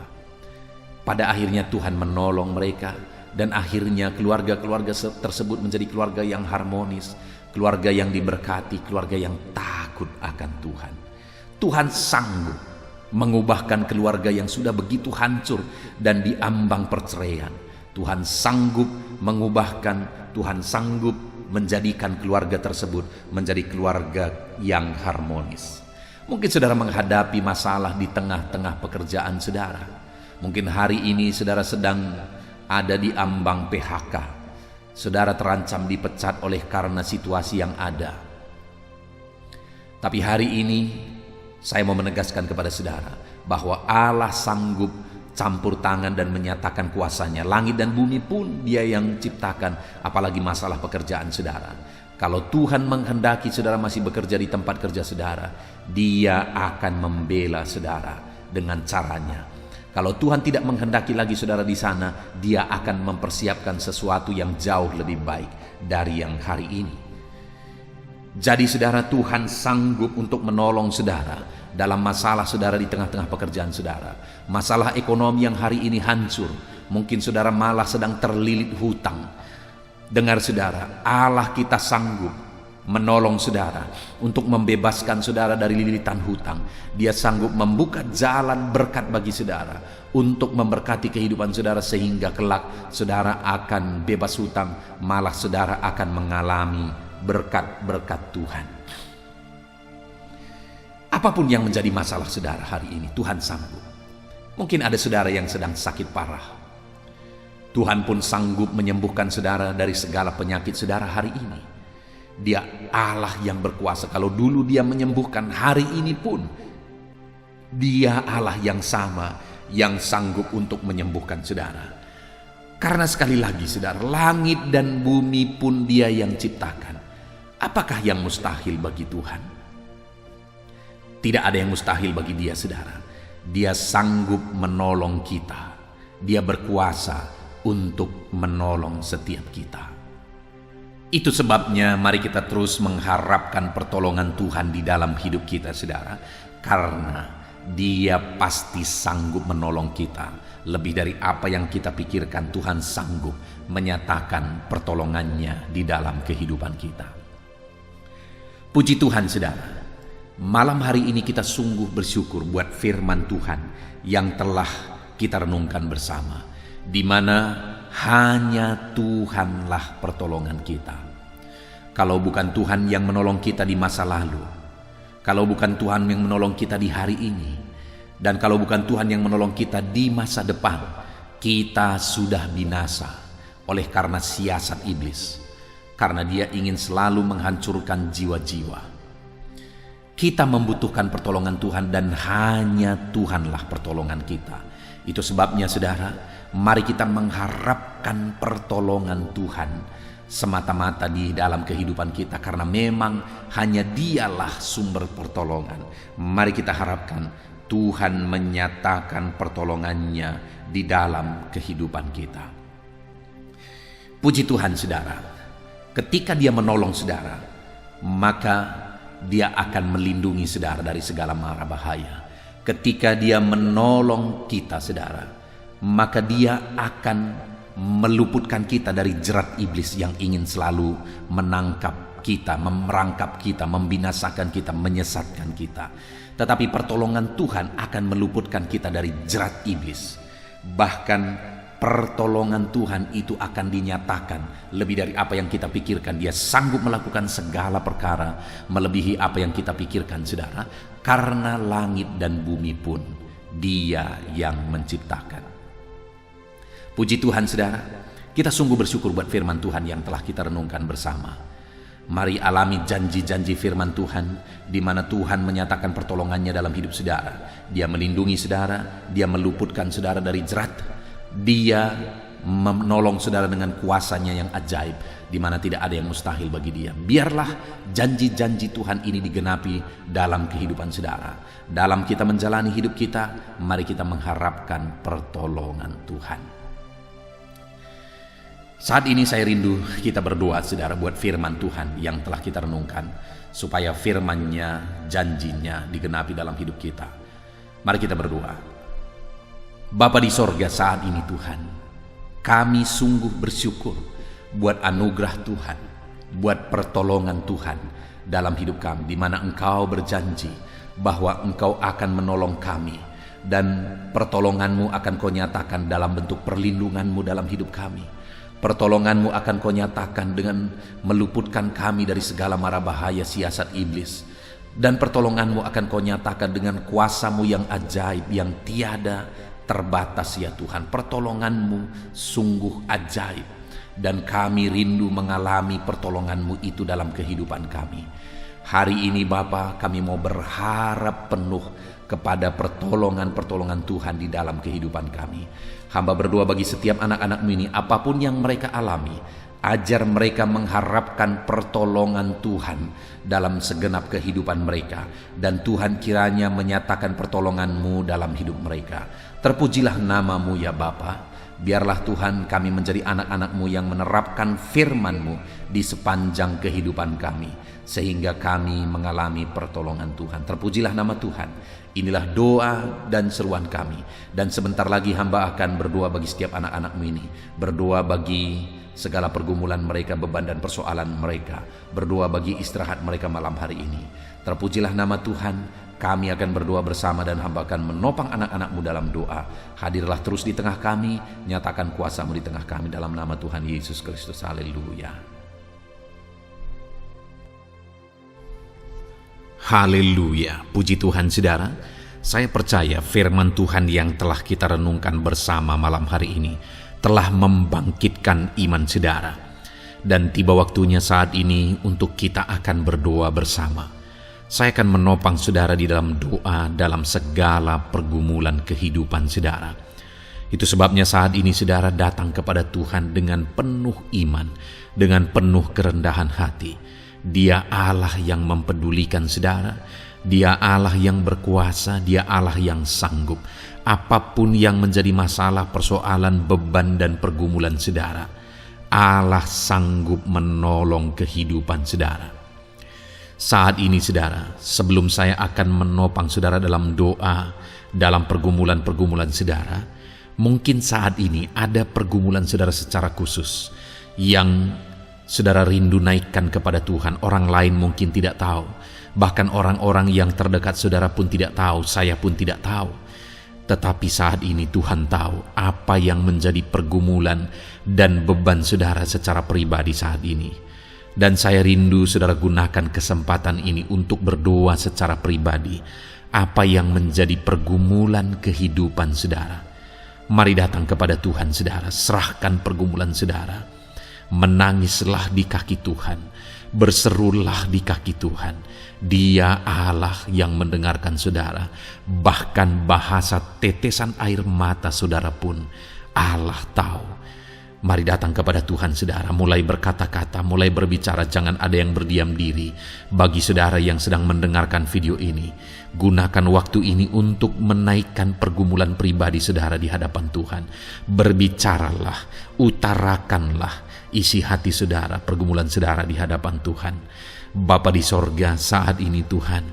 pada akhirnya Tuhan menolong mereka. Dan akhirnya keluarga-keluarga tersebut menjadi keluarga yang harmonis, keluarga yang diberkati, keluarga yang takut akan Tuhan. Tuhan sanggup mengubahkan keluarga yang sudah begitu hancur dan diambang perceraian. Tuhan sanggup mengubahkan, Tuhan sanggup menjadikan keluarga tersebut menjadi keluarga yang harmonis. Mungkin saudara menghadapi masalah di tengah-tengah pekerjaan saudara. Mungkin hari ini saudara sedang ada di ambang PHK. Saudara terancam dipecat oleh karena situasi yang ada. Tapi hari ini saya mau menegaskan kepada saudara bahwa Allah sanggup campur tangan dan menyatakan kuasanya. Langit dan bumi pun Dia yang ciptakan, apalagi masalah pekerjaan saudara. Kalau Tuhan menghendaki saudara masih bekerja di tempat kerja saudara, Dia akan membela saudara dengan caranya. Kalau Tuhan tidak menghendaki lagi saudara di sana, Dia akan mempersiapkan sesuatu yang jauh lebih baik dari yang hari ini. Jadi saudara, Tuhan sanggup untuk menolong saudara dalam masalah saudara di tengah-tengah pekerjaan saudara. Masalah ekonomi yang hari ini hancur, mungkin saudara malah sedang terlilit hutang. Dengar saudara, Allah kita sanggup menolong saudara untuk membebaskan saudara dari lilitan hutang. Dia sanggup membuka jalan berkat bagi saudara untuk memberkati kehidupan saudara, sehingga kelak saudara akan bebas hutang, malah saudara akan mengalami berkat-berkat Tuhan. Apapun yang menjadi masalah saudara hari ini, Tuhan sanggup. Mungkin ada saudara yang sedang sakit parah. Tuhan pun sanggup menyembuhkan saudara dari segala penyakit saudara hari ini. Dia Allah yang berkuasa. Kalau dulu Dia menyembuhkan, hari ini pun Dia Allah yang sama, yang sanggup untuk menyembuhkan saudara. Karena sekali lagi saudara, langit dan bumi pun Dia yang ciptakan. Apakah yang mustahil bagi Tuhan? Tidak ada yang mustahil bagi Dia saudara. Dia sanggup menolong kita. Dia berkuasa untuk menolong setiap kita. Itu sebabnya mari kita terus mengharapkan pertolongan Tuhan di dalam hidup kita saudara, karena Dia pasti sanggup menolong kita. Lebih dari apa yang kita pikirkan, Tuhan sanggup menyatakan pertolongannya di dalam kehidupan kita. Puji Tuhan saudara, malam hari ini kita sungguh bersyukur buat firman Tuhan yang telah kita renungkan bersama, di mana hanya Tuhanlah pertolongan kita. Kalau bukan Tuhan yang menolong kita di masa lalu, kalau bukan Tuhan yang menolong kita di hari ini, dan kalau bukan Tuhan yang menolong kita di masa depan, kita sudah binasa oleh karena siasat iblis, karena dia ingin selalu menghancurkan jiwa-jiwa. Kita membutuhkan pertolongan Tuhan, dan hanya Tuhanlah pertolongan kita. Itu sebabnya saudara, mari kita mengharapkan pertolongan Tuhan semata-mata di dalam kehidupan kita, karena memang hanya Dialah sumber pertolongan. Mari kita harapkan Tuhan menyatakan pertolongannya di dalam kehidupan kita. Puji Tuhan saudara, ketika Dia menolong saudara, maka Dia akan melindungi saudara dari segala mara bahaya. Ketika Dia menolong kita saudara, maka Dia akan meluputkan kita dari jerat iblis yang ingin selalu menangkap kita, merangkap kita, membinasakan kita, menyesatkan kita. Tetapi pertolongan Tuhan akan meluputkan kita dari jerat iblis. Bahkan pertolongan Tuhan itu akan dinyatakan lebih dari apa yang kita pikirkan. Dia sanggup melakukan segala perkara melebihi apa yang kita pikirkan saudara, karena langit dan bumi pun Dia yang menciptakan. Puji Tuhan saudara, kita sungguh bersyukur buat firman Tuhan yang telah kita renungkan bersama. Mari alami janji-janji firman Tuhan, di mana Tuhan menyatakan pertolongannya dalam hidup saudara. Dia melindungi saudara, Dia meluputkan saudara dari jerat, Dia menolong saudara dengan kuasanya yang ajaib, di mana tidak ada yang mustahil bagi Dia. Biarlah janji-janji Tuhan ini digenapi dalam kehidupan saudara. Dalam kita menjalani hidup kita, mari kita mengharapkan pertolongan Tuhan. Saat ini saya rindu kita berdoa saudara buat firman Tuhan yang telah kita renungkan, supaya firman-Nya, janjinya digenapi dalam hidup kita. Mari kita berdoa. Bapa di sorga, saat ini Tuhan, kami sungguh bersyukur buat anugerah Tuhan, buat pertolongan Tuhan dalam hidup kami, di mana Engkau berjanji bahwa Engkau akan menolong kami, dan pertolongan-Mu akan Kau nyatakan dalam bentuk perlindungan-Mu dalam hidup kami. Pertolongan-Mu akan Kau nyatakan dengan meluputkan kami dari segala mara bahaya siasat iblis. Dan pertolongan-Mu akan Kau nyatakan dengan kuasa-Mu yang ajaib, yang tiada terbatas ya Tuhan. Pertolongan-Mu sungguh ajaib, dan kami rindu mengalami pertolongan-Mu itu dalam kehidupan kami. Hari ini Bapa, kami mau berharap penuh kepada pertolongan-pertolongan Tuhan di dalam kehidupan kami. Hamba berdoa bagi setiap anak-anak-Mu ini, apapun yang mereka alami, ajar mereka mengharapkan pertolongan Tuhan dalam segenap kehidupan mereka. Dan Tuhan kiranya menyatakan pertolongan-Mu dalam hidup mereka. Terpujilah nama-Mu ya Bapa. Biarlah Tuhan kami menjadi anak-anak-Mu yang menerapkan firman-Mu di sepanjang kehidupan kami, sehingga kami mengalami pertolongan Tuhan. Terpujilah nama Tuhan. Inilah doa dan seruan kami. Dan sebentar lagi hamba akan berdoa bagi setiap anak-anak-Mu ini. Berdoa bagi segala pergumulan mereka, beban dan persoalan mereka. Berdoa bagi istirahat mereka malam hari ini. Terpujilah nama Tuhan. Kami akan berdoa bersama dan hamba akan menopang anak-anak-Mu dalam doa. Hadirlah terus di tengah kami, nyatakan kuasa-Mu di tengah kami dalam nama Tuhan Yesus Kristus. Haleluya. Haleluya. Puji Tuhan saudara. Saya percaya firman Tuhan yang telah kita renungkan bersama malam hari ini telah membangkitkan iman saudara. Dan tiba waktunya saat ini untuk kita akan berdoa bersama. Saya akan menopang saudara di dalam doa dalam segala pergumulan kehidupan saudara. Itu sebabnya saat ini saudara datang kepada Tuhan dengan penuh iman, dengan penuh kerendahan hati. Dia Allah yang mempedulikan saudara, Dia Allah yang berkuasa, Dia Allah yang sanggup. Apapun yang menjadi masalah, persoalan, beban dan pergumulan saudara, Allah sanggup menolong kehidupan saudara. Saat ini saudara, sebelum saya akan menopang saudara dalam doa, dalam pergumulan-pergumulan saudara, mungkin saat ini ada pergumulan saudara secara khusus yang saudara rindu naikkan kepada Tuhan. Orang lain mungkin tidak tahu, bahkan orang-orang yang terdekat saudara pun tidak tahu, saya pun tidak tahu. Tetapi saat ini Tuhan tahu apa yang menjadi pergumulan dan beban saudara secara pribadi saat ini. Dan saya rindu saudara gunakan kesempatan ini untuk berdoa secara pribadi apa yang menjadi pergumulan kehidupan saudara. Mari datang kepada Tuhan saudara, serahkan pergumulan saudara. Menangislah di kaki Tuhan, berserulah di kaki Tuhan. Dia Allah yang mendengarkan saudara. Bahkan bahasa tetesan air mata saudara pun Allah tahu. Mari datang kepada Tuhan saudara, mulai berkata-kata, mulai berbicara, jangan ada yang berdiam diri. Bagi saudara yang sedang mendengarkan video ini, gunakan waktu ini untuk menaikkan pergumulan pribadi saudara di hadapan Tuhan. Berbicaralah, utarakanlah isi hati saudara, pergumulan saudara di hadapan Tuhan. Bapa di sorga, saat ini Tuhan,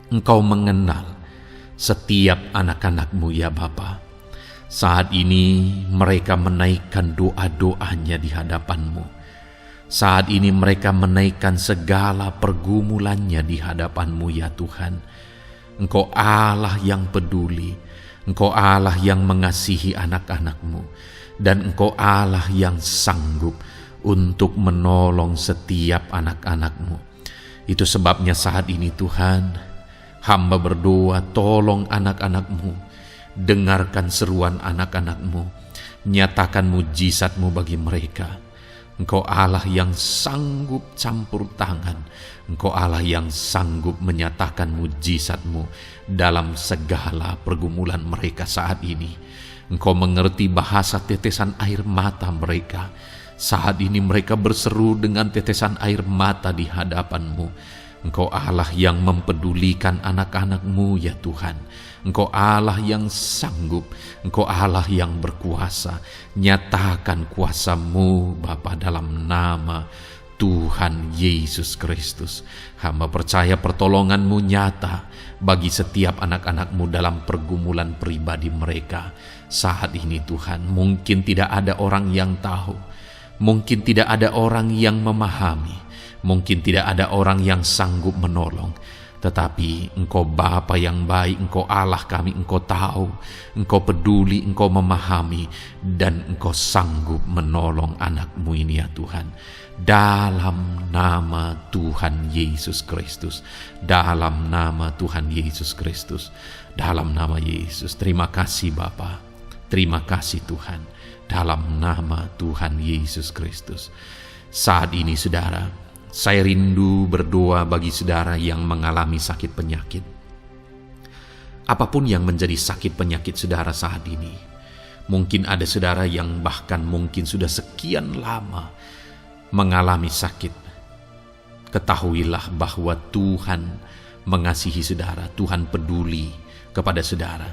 Engkau mengenal setiap anak-anak-Mu ya Bapa. Saat ini mereka menaikkan doa-doanya di hadapan-Mu. Saat ini mereka menaikkan segala pergumulannya di hadapan-Mu ya Tuhan. Engkau Allah yang peduli, Engkau Allah yang mengasihi anak-anak-Mu, dan Engkau Allah yang sanggup untuk menolong setiap anak-anak-Mu. Itu sebabnya saat ini Tuhan, hamba berdoa, tolong anak-anak-Mu. Dengarkan seruan anak-anak-Mu, nyatakan mujizat-Mu bagi mereka. Engkau Allah yang sanggup campur tangan, Engkau Allah yang sanggup menyatakan mujizat-Mu dalam segala pergumulan mereka saat ini. Engkau mengerti bahasa tetesan air mata mereka. Saat ini mereka berseru dengan tetesan air mata di hadapan-Mu. Engkau Allah yang mempedulikan anak-anak-Mu ya Tuhan. Engkau Allah yang sanggup, Engkau Allah yang berkuasa. Nyatakan kuasa-Mu Bapa dalam nama Tuhan Yesus Kristus. Hamba percaya pertolongan-Mu nyata bagi setiap anak-anak-Mu dalam pergumulan pribadi mereka. Saat ini Tuhan, mungkin tidak ada orang yang tahu, mungkin tidak ada orang yang memahami, mungkin tidak ada orang yang sanggup menolong. Tetapi Engkau Bapa yang baik, Engkau Allah kami, Engkau tahu, Engkau peduli, Engkau memahami, dan Engkau sanggup menolong anak-Mu ini ya Tuhan. Dalam nama Tuhan Yesus Kristus, dalam nama Tuhan Yesus Kristus, dalam nama Yesus. Terima kasih Bapa, terima kasih Tuhan, dalam nama Tuhan Yesus Kristus. Saat ini saudara, saya rindu berdoa bagi saudara yang mengalami sakit penyakit. Apapun yang menjadi sakit penyakit saudara saat ini, mungkin ada saudara yang bahkan mungkin sudah sekian lama mengalami sakit. Ketahuilah bahwa Tuhan mengasihi saudara, Tuhan peduli kepada saudara.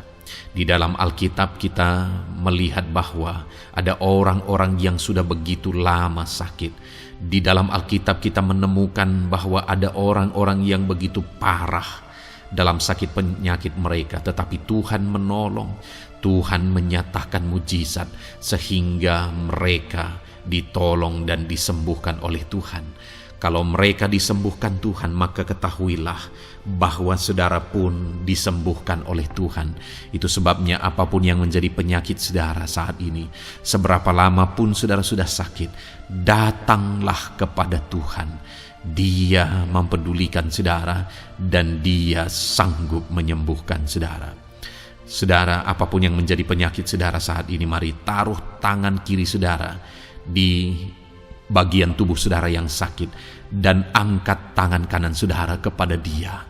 Di dalam Alkitab kita melihat bahwa ada orang-orang yang sudah begitu lama sakit. Di dalam Alkitab kita menemukan bahwa ada orang-orang yang begitu parah dalam sakit penyakit mereka, tetapi Tuhan menolong, Tuhan menyatakan mujizat sehingga mereka ditolong dan disembuhkan oleh Tuhan. Kalau mereka disembuhkan Tuhan, maka ketahuilah bahwa saudara pun disembuhkan oleh Tuhan. Itu sebabnya apapun yang menjadi penyakit saudara saat ini, seberapa lama pun saudara sudah sakit, datanglah kepada Tuhan. Dia mempedulikan saudara dan Dia sanggup menyembuhkan saudara. Saudara, apapun yang menjadi penyakit saudara saat ini, mari taruh tangan kiri saudara di bagian tubuh saudara yang sakit dan angkat tangan kanan saudara kepada Dia.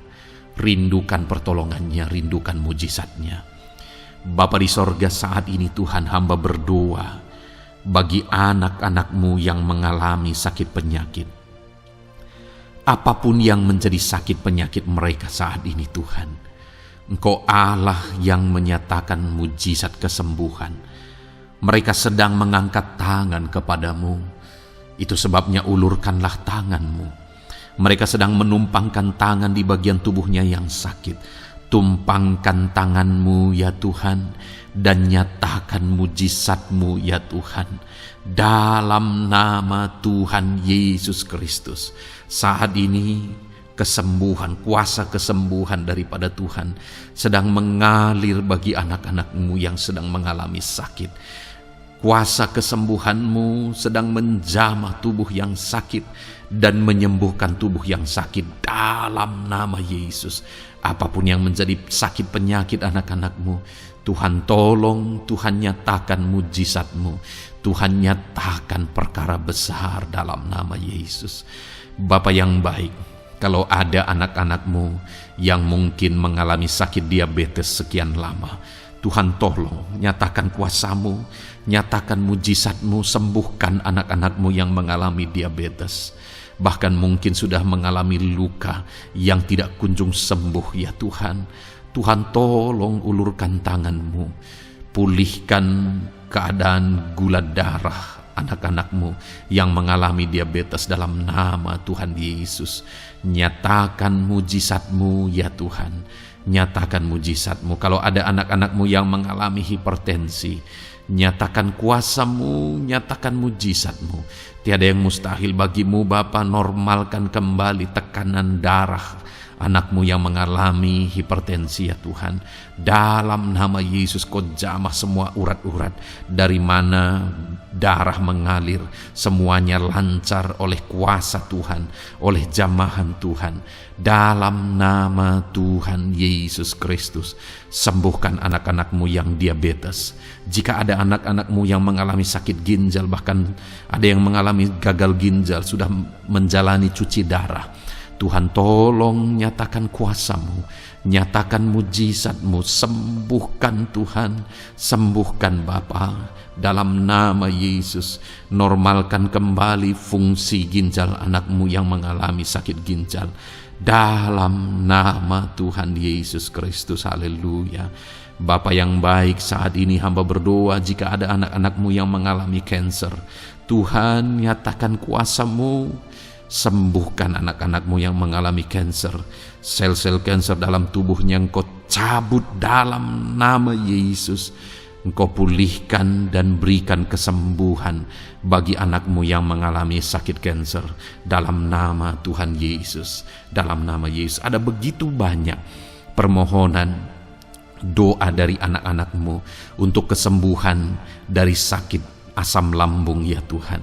Rindukan pertolongannya, rindukan mujizatnya. Bapa di sorga, saat ini Tuhan, hamba berdoa bagi anak-anak-Mu yang mengalami sakit penyakit. Apapun yang menjadi sakit penyakit mereka saat ini Tuhan, Engkau Allah yang menyatakan mujizat kesembuhan. Mereka sedang mengangkat tangan kepadamu. Itu sebabnya ulurkanlah tangan-Mu. Mereka sedang menumpangkan tangan di bagian tubuhnya yang sakit. Tumpangkan tangan-Mu ya Tuhan, dan nyatakan mujizat-Mu ya Tuhan. Dalam nama Tuhan Yesus Kristus, saat ini kesembuhan, kuasa kesembuhan daripada Tuhan sedang mengalir bagi anak-anak-Mu yang sedang mengalami sakit. Kuasa kesembuhan-Mu sedang menjamah tubuh yang sakit dan menyembuhkan tubuh yang sakit dalam nama Yesus. Apapun yang menjadi sakit penyakit anak-anak-Mu, Tuhan tolong, Tuhan nyatakan mujizat-Mu, Tuhan nyatakan perkara besar dalam nama Yesus. Bapa yang baik, kalau ada anak-anak-Mu yang mungkin mengalami sakit diabetes sekian lama, Tuhan tolong, nyatakan kuasa-Mu, nyatakan mujizat-Mu, sembuhkan anak-anak-Mu yang mengalami diabetes. Bahkan mungkin sudah mengalami luka yang tidak kunjung sembuh ya Tuhan. Tuhan tolong ulurkan tangan-Mu, pulihkan keadaan gula darah anak-anak-Mu yang mengalami diabetes dalam nama Tuhan Yesus. Nyatakan mujizat-Mu ya Tuhan, nyatakan mujizat-Mu. Kalau ada anak-anak-Mu yang mengalami hipertensi, nyatakan kuasa-Mu, nyatakan mujizat-Mu. Tiada yang mustahil bagi-Mu Bapa. Normalkan kembali tekanan darah anak-Mu yang mengalami hipertensi ya Tuhan. Dalam nama Yesus, Kau jamah semua urat-urat dari mana darah mengalir, semuanya lancar oleh kuasa Tuhan, oleh jamahan Tuhan. Dalam nama Tuhan Yesus Kristus, sembuhkan anak-anak-Mu yang diabetes. Jika ada anak-anak-Mu yang mengalami sakit ginjal, bahkan ada yang mengalami gagal ginjal, sudah menjalani cuci darah, Tuhan tolong nyatakan kuasa-Mu, nyatakan mujizat-Mu, sembuhkan Tuhan, sembuhkan Bapa. Dalam nama Yesus, normalkan kembali fungsi ginjal anak-Mu yang mengalami sakit ginjal. Dalam nama Tuhan Yesus Kristus, haleluya. Bapa yang baik, saat ini hamba berdoa jika ada anak-anak-Mu yang mengalami kanker, Tuhan nyatakan kuasa-Mu, sembuhkan anak-anak-Mu yang mengalami kanker. Sel-sel kanker dalam tubuhnya Engkau cabut dalam nama Yesus. Engkau pulihkan dan berikan kesembuhan bagi anak-Mu yang mengalami sakit kanker dalam nama Tuhan Yesus. Dalam nama Yesus. Ada begitu banyak permohonan doa dari anak-anak-Mu untuk kesembuhan dari sakit asam lambung ya Tuhan.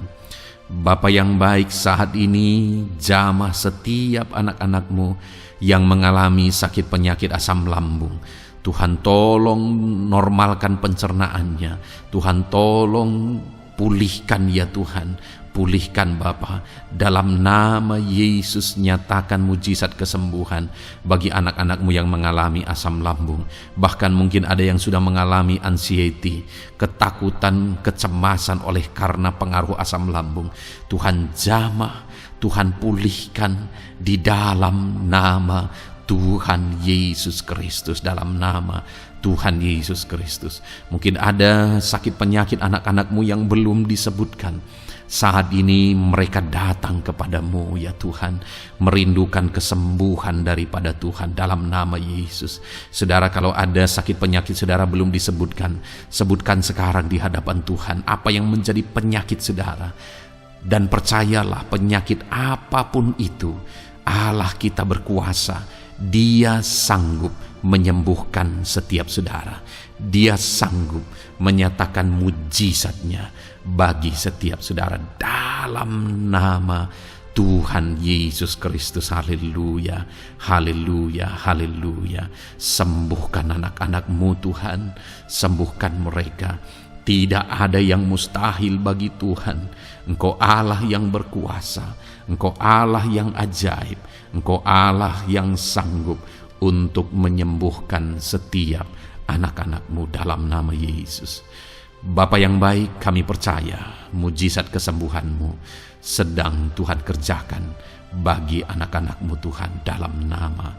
Bapa yang baik, saat ini jamah setiap anak-anak-Mu yang mengalami sakit penyakit asam lambung. Tuhan tolong normalkan pencernaannya. Tuhan tolong pulihkan ya Tuhan. Pulihkan Bapa. Dalam nama Yesus nyatakan mujizat kesembuhan bagi anak-anak-Mu yang mengalami asam lambung. Bahkan mungkin ada yang sudah mengalami anxiety, ketakutan, kecemasan oleh karena pengaruh asam lambung. Tuhan jamah, Tuhan pulihkan di dalam nama Tuhan Yesus Kristus. Dalam nama Tuhan Yesus Kristus. Mungkin ada sakit penyakit anak-anak-Mu yang belum disebutkan. Saat ini mereka datang kepadamu ya Tuhan, merindukan kesembuhan daripada Tuhan dalam nama Yesus. Saudara, kalau ada sakit penyakit saudara belum disebutkan, sebutkan sekarang di hadapan Tuhan apa yang menjadi penyakit saudara. Dan percayalah, penyakit apapun itu, Allah kita berkuasa. Dia sanggup menyembuhkan setiap saudara. Dia sanggup menyatakan mujizatnya bagi setiap saudara dalam nama Tuhan Yesus Kristus. Haleluya, haleluya, haleluya. Sembuhkan anak-anak-Mu Tuhan, sembuhkan mereka. Tidak ada yang mustahil bagi Tuhan. Engkau Allah yang berkuasa, Engkau Allah yang ajaib, Engkau Allah yang sanggup untuk menyembuhkan setiap anak-anak-Mu dalam nama Yesus. Bapa yang baik, kami percaya mujizat kesembuhan-Mu sedang Tuhan kerjakan bagi anak-anak-Mu Tuhan dalam nama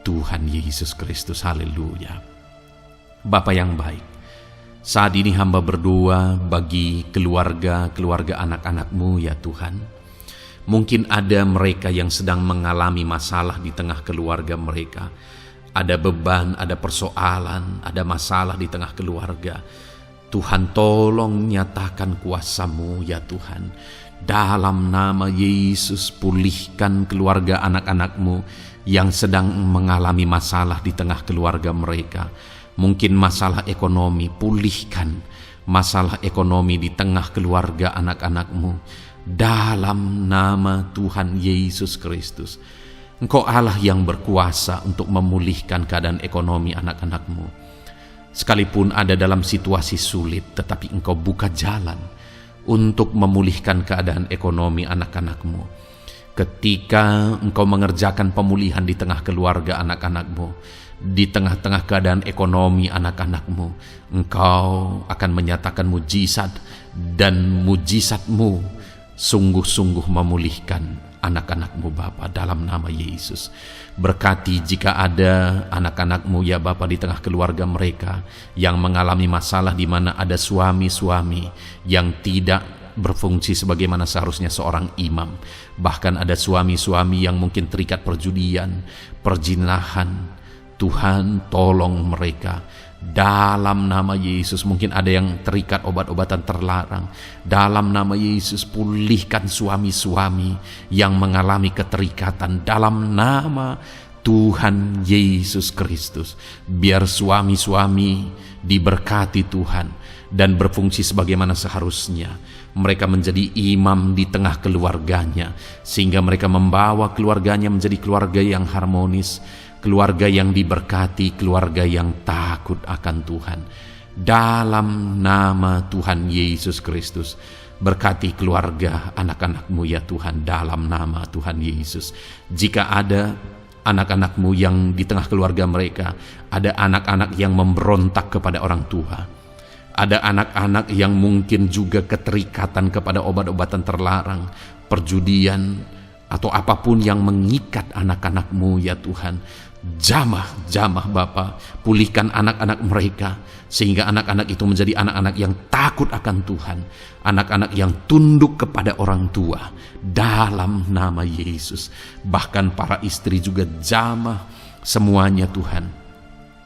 Tuhan Yesus Kristus. Haleluya. Bapa yang baik, saat ini hamba berdoa bagi keluarga anak-anak-Mu ya Tuhan. Mungkin ada mereka yang sedang mengalami masalah di tengah keluarga mereka. Ada beban, ada persoalan, ada masalah di tengah keluarga. Tuhan tolong nyatakan kuasa-Mu ya Tuhan. Dalam nama Yesus, pulihkan keluarga anak-anak-Mu yang sedang mengalami masalah di tengah keluarga mereka. Mungkin masalah ekonomi, pulihkan masalah ekonomi di tengah keluarga anak-anak-Mu dalam nama Tuhan Yesus Kristus. Engkau Allah yang berkuasa untuk memulihkan keadaan ekonomi anak-anak-Mu. Sekalipun ada dalam situasi sulit, tetapi Engkau buka jalan untuk memulihkan keadaan ekonomi anak-anak-Mu. Ketika Engkau mengerjakan pemulihan di tengah keluarga anak-anak-Mu, di tengah-tengah keadaan ekonomi anak-anak-Mu, Engkau akan menyatakan mujizat, dan mujizat-Mu sungguh-sungguh memulihkan anak-anak-Mu Bapa dalam nama Yesus. Berkati jika ada anak-anak-Mu ya Bapa di tengah keluarga mereka yang mengalami masalah di mana ada suami-suami yang tidak berfungsi sebagaimana seharusnya seorang imam. Bahkan ada suami-suami yang mungkin terikat perjudian, perjinahan. Tuhan tolong mereka dalam nama Yesus. Mungkin ada yang terikat obat-obatan terlarang. Dalam nama Yesus, pulihkan suami-suami yang mengalami keterikatan dalam nama Tuhan Yesus Kristus. Biar suami-suami diberkati Tuhan dan berfungsi sebagaimana seharusnya. Mereka menjadi imam di tengah keluarganya, sehingga mereka membawa keluarganya menjadi keluarga yang harmonis, keluarga yang diberkati, keluarga yang takut akan Tuhan. Dalam nama Tuhan Yesus Kristus, berkati keluarga anak-anak-Mu ya Tuhan, dalam nama Tuhan Yesus. Jika ada anak-anak-Mu yang di tengah keluarga mereka, ada anak-anak yang memberontak kepada orang tua, ada anak-anak yang mungkin juga keterikatan kepada obat-obatan terlarang, perjudian, atau apapun yang mengikat anak-anak-Mu ya Tuhan, jamah Bapa, pulihkan anak-anak mereka, sehingga anak-anak itu menjadi anak-anak yang takut akan Tuhan, anak-anak yang tunduk kepada orang tua, dalam nama Yesus. Bahkan para istri juga jamah semuanya Tuhan,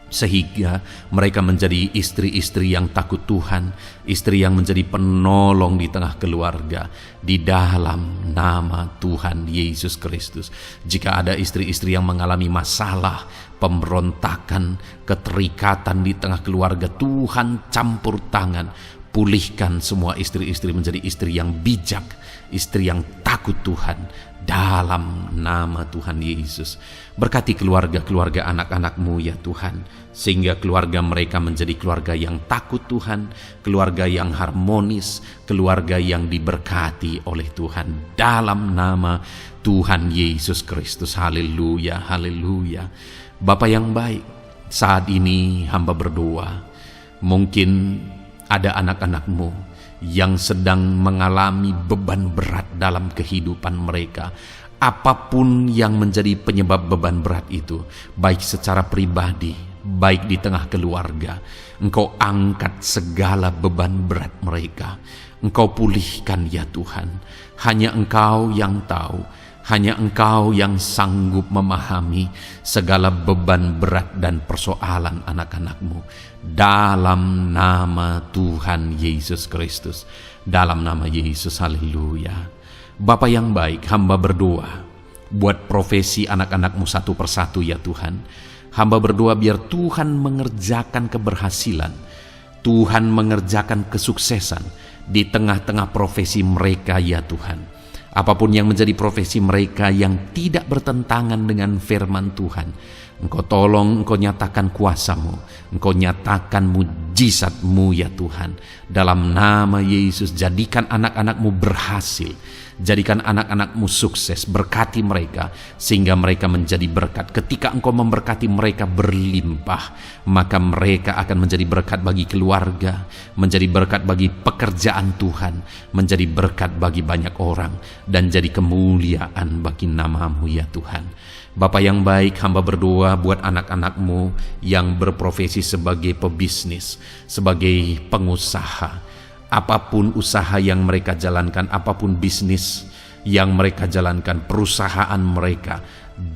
sehingga mereka menjadi istri-istri yang takut Tuhan, istri yang menjadi penolong di tengah keluarga, di dalam nama Tuhan Yesus Kristus. Jika ada istri-istri yang mengalami masalah, pemberontakan, keterikatan di tengah keluarga, Tuhan campur tangan, pulihkan semua istri-istri menjadi istri yang bijak, istri yang takut Tuhan, dalam nama Tuhan Yesus. Berkati keluarga-keluarga anak-anak-Mu ya Tuhan, sehingga keluarga mereka menjadi keluarga yang takut Tuhan, keluarga yang harmonis, keluarga yang diberkati oleh Tuhan, dalam nama Tuhan Yesus Kristus. Haleluya, haleluya. Bapa yang baik, saat ini hamba berdoa, mungkin ada anak-anak-Mu yang sedang mengalami beban berat dalam kehidupan mereka. Apapun yang menjadi penyebab beban berat itu, baik secara pribadi, baik di tengah keluarga, Engkau angkat segala beban berat mereka. Engkau pulihkan ya Tuhan. Hanya Engkau yang tahu, hanya Engkau yang sanggup memahami segala beban berat dan persoalan anak-anak-Mu. Dalam nama Tuhan Yesus Kristus, dalam nama Yesus, haleluya. Bapa yang baik, hamba berdoa buat profesi anak-anak-Mu satu persatu ya Tuhan. Hamba berdoa biar Tuhan mengerjakan keberhasilan, Tuhan mengerjakan kesuksesan di tengah-tengah profesi mereka ya Tuhan. Apapun yang menjadi profesi mereka yang tidak bertentangan dengan firman Tuhan, Engkau tolong, Engkau nyatakan kuasa-Mu, Engkau nyatakan mujizat-Mu ya Tuhan. Dalam nama Yesus, jadikan anak-anak-Mu berhasil, jadikan anak-anak-Mu sukses, berkati mereka sehingga mereka menjadi berkat. Ketika Engkau memberkati mereka berlimpah, maka mereka akan menjadi berkat bagi keluarga, menjadi berkat bagi pekerjaan Tuhan, menjadi berkat bagi banyak orang, dan jadi kemuliaan bagi nama-Mu ya Tuhan. Bapa yang baik, hamba berdoa buat anak-anak-Mu yang berprofesi sebagai pebisnis, sebagai pengusaha. Apapun usaha yang mereka jalankan, apapun bisnis yang mereka jalankan, perusahaan mereka,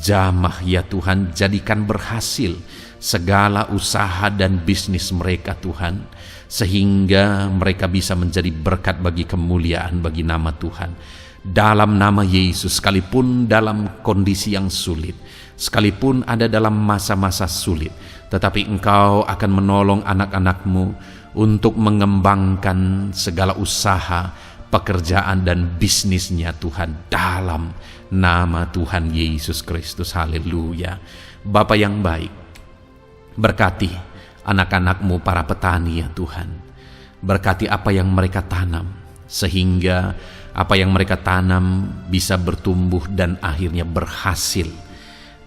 jamah ya Tuhan, jadikan berhasil segala usaha dan bisnis mereka Tuhan, sehingga mereka bisa menjadi berkat bagi kemuliaan bagi nama Tuhan. Dalam nama Yesus, sekalipun dalam kondisi yang sulit, sekalipun ada dalam masa-masa sulit, tetapi Engkau akan menolong anak-anak-Mu untuk mengembangkan segala usaha, pekerjaan dan bisnisnya Tuhan, dalam nama Tuhan Yesus Kristus. Haleluya. Bapa yang baik, berkati anak-anak-Mu para petani ya Tuhan. Berkati apa yang mereka tanam, sehingga apa yang mereka tanam bisa bertumbuh dan akhirnya berhasil.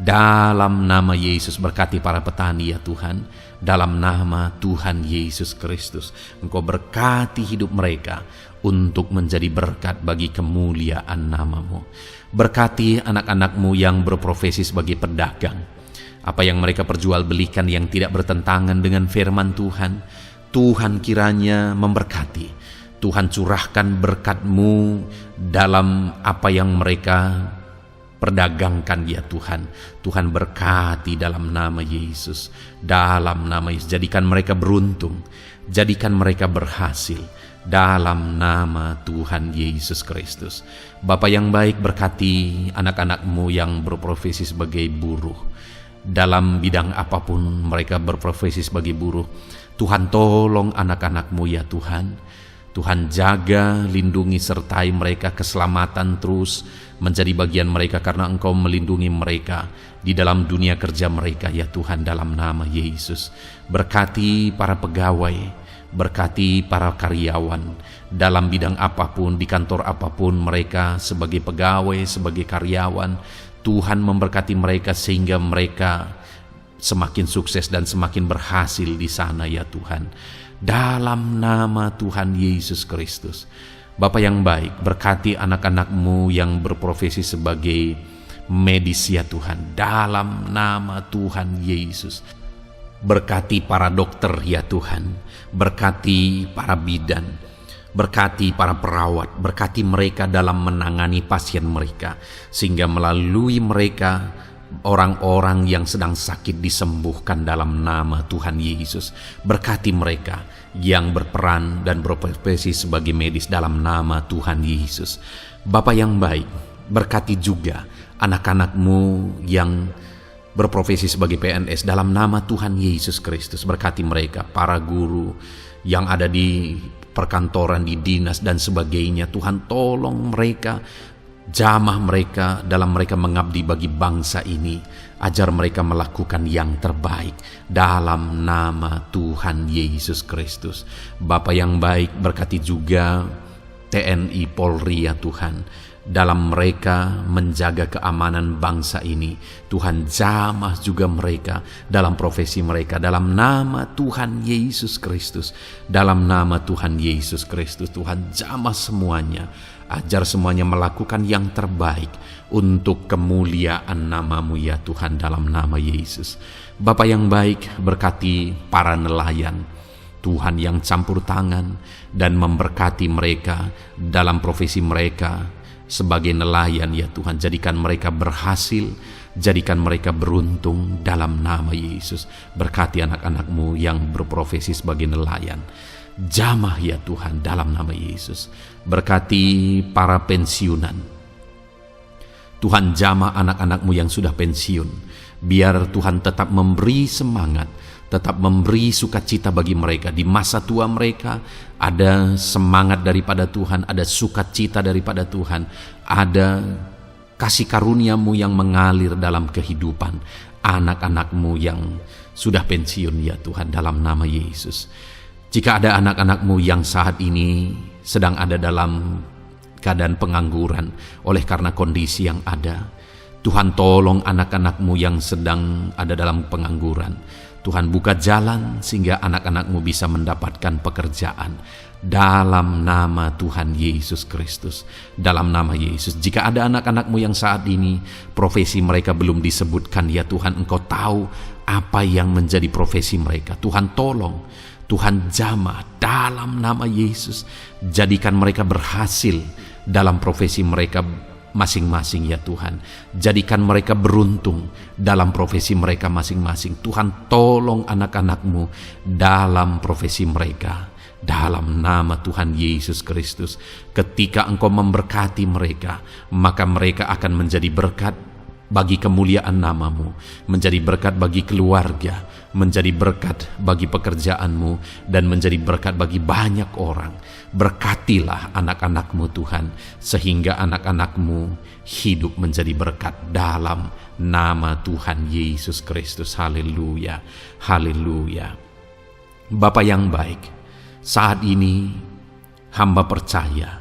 Dalam nama Yesus, berkati para petani ya Tuhan. Dalam nama Tuhan Yesus Kristus, Engkau berkati hidup mereka untuk menjadi berkat bagi kemuliaan nama-Mu. Berkati anak-anak-Mu yang berprofesi sebagai pedagang. Apa yang mereka perjualbelikan yang tidak bertentangan dengan firman Tuhan, Tuhan kiranya memberkati. Tuhan curahkan berkat-Mu dalam apa yang mereka perdagangkan ya Tuhan. Tuhan berkati dalam nama Yesus. Dalam nama Yesus, jadikan mereka beruntung, jadikan mereka berhasil, dalam nama Tuhan Yesus Kristus. Bapa yang baik, berkati anak-anak-Mu yang berprofesi sebagai buruh. Dalam bidang apapun mereka berprofesi sebagai buruh, Tuhan tolong anak-anak-Mu ya Tuhan. Tuhan jaga, lindungi, sertai mereka, keselamatan terus menjadi bagian mereka karena Engkau melindungi mereka di dalam dunia kerja mereka ya Tuhan, dalam nama Yesus. Berkati para pegawai, berkati para karyawan dalam bidang apapun, di kantor apapun mereka sebagai pegawai, sebagai karyawan. Tuhan memberkati mereka sehingga mereka semakin sukses dan semakin berhasil di sana ya Tuhan. Dalam nama Tuhan Yesus Kristus. Bapa yang baik, berkati anak-anak-Mu yang berprofesi sebagai medis ya Tuhan, dalam nama Tuhan Yesus. Berkati para dokter ya Tuhan, berkati para bidan, berkati para perawat, berkati mereka dalam menangani pasien mereka, sehingga melalui mereka orang-orang yang sedang sakit disembuhkan dalam nama Tuhan Yesus. Berkati mereka yang berperan dan berprofesi sebagai medis dalam nama Tuhan Yesus. Bapa yang baik, berkati juga anak-anak-Mu yang berprofesi sebagai PNS dalam nama Tuhan Yesus Kristus. Berkati mereka, para guru yang ada di perkantoran, di dinas dan sebagainya. Tuhan, tolong mereka, jamah mereka dalam mereka mengabdi bagi bangsa ini. Ajar mereka melakukan yang terbaik dalam nama Tuhan Yesus Kristus. Bapa yang baik, berkati juga TNI Polri ya Tuhan, dalam mereka menjaga keamanan bangsa ini. Tuhan, jamah juga mereka dalam profesi mereka dalam nama Tuhan Yesus Kristus. Dalam nama Tuhan Yesus Kristus, Tuhan, jamah semuanya. Ajar semuanya melakukan yang terbaik untuk kemuliaan nama-Mu ya Tuhan, dalam nama Yesus. Bapa yang baik, berkati para nelayan Tuhan yang campur tangan dan memberkati mereka dalam profesi mereka sebagai nelayan ya Tuhan. Jadikan mereka berhasil, jadikan mereka beruntung dalam nama Yesus. Berkati anak-anak-Mu yang berprofesi sebagai nelayan. Jamah ya Tuhan dalam nama Yesus. Berkati para pensiunan. Tuhan, jamah anak-anak-Mu yang sudah pensiun. Biar Tuhan tetap memberi semangat, tetap memberi sukacita bagi mereka. Di masa tua mereka ada semangat daripada Tuhan, ada sukacita daripada Tuhan, ada kasih karunia-Mu yang mengalir dalam kehidupan anak-anak-Mu yang sudah pensiun ya Tuhan, dalam nama Yesus. Jika ada anak-anak-Mu yang saat ini sedang ada dalam keadaan pengangguran oleh karena kondisi yang ada, Tuhan, tolong anak-anak-Mu yang sedang ada dalam pengangguran. Tuhan, buka jalan sehingga anak-anak-Mu bisa mendapatkan pekerjaan dalam nama Tuhan Yesus Kristus. Dalam nama Yesus. Jika ada anak-anak-Mu yang saat ini profesi mereka belum disebutkan, ya Tuhan, Engkau tahu apa yang menjadi profesi mereka. Tuhan, tolong, Tuhan, jamah dalam nama Yesus. Jadikan mereka berhasil dalam profesi mereka masing-masing ya Tuhan. Jadikan mereka beruntung dalam profesi mereka masing-masing. Tuhan, tolong anak-anak-Mu dalam profesi mereka dalam nama Tuhan Yesus Kristus. Ketika Engkau memberkati mereka, maka mereka akan menjadi berkat bagi kemuliaan nama-Mu, menjadi berkat bagi keluarga, menjadi berkat bagi pekerjaan-Mu, dan menjadi berkat bagi banyak orang. Berkatilah anak-anak-Mu Tuhan, sehingga anak-anak-Mu hidup menjadi berkat dalam nama Tuhan Yesus Kristus. Haleluya, haleluya. Bapa yang baik, saat ini hamba percaya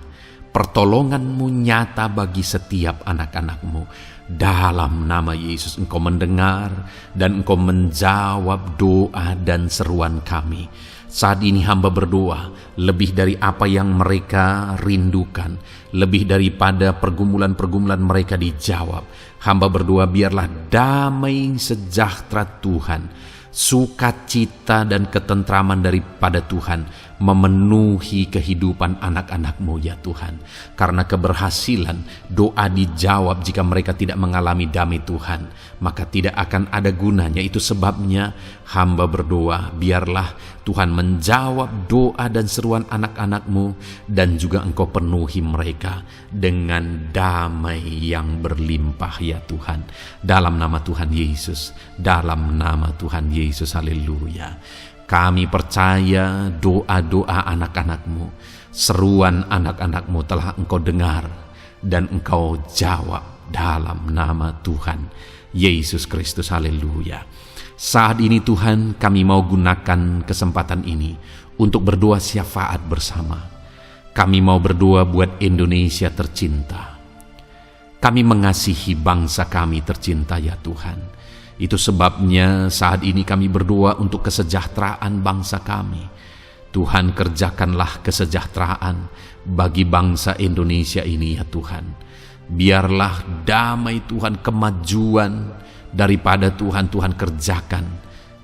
pertolongan-Mu nyata bagi setiap anak-anak-Mu. Dalam nama Yesus, Engkau mendengar dan Engkau menjawab doa dan seruan kami. Saat ini hamba berdoa lebih dari apa yang mereka rindukan, lebih daripada pergumulan-pergumulan mereka dijawab. Hamba berdoa biarlah damai sejahtera Tuhan, sukacita dan ketentraman daripada Tuhan memenuhi kehidupan anak-anak-Mu ya Tuhan. Karena keberhasilan doa dijawab jika mereka tidak mengalami damai Tuhan, maka tidak akan ada gunanya. Itu sebabnya hamba berdoa biarlah Tuhan menjawab doa dan seruan anak-anak-Mu, dan juga Engkau penuhi mereka dengan damai yang berlimpah ya Tuhan. Dalam nama Tuhan Yesus, dalam nama Tuhan Yesus, haleluya. Kami percaya doa-doa anak-anak-Mu, seruan anak-anak-Mu telah Engkau dengar dan Engkau jawab dalam nama Tuhan Yesus Kristus, haleluya. Saat ini Tuhan, kami mau gunakan kesempatan ini untuk berdoa syafaat bersama. Kami mau berdoa buat Indonesia tercinta. Kami mengasihi bangsa kami tercinta ya Tuhan. Itu sebabnya saat ini kami berdoa untuk kesejahteraan bangsa kami. Tuhan, kerjakanlah kesejahteraan bagi bangsa Indonesia ini ya Tuhan. Biarlah damai Tuhan, kemajuan daripada Tuhan kerjakan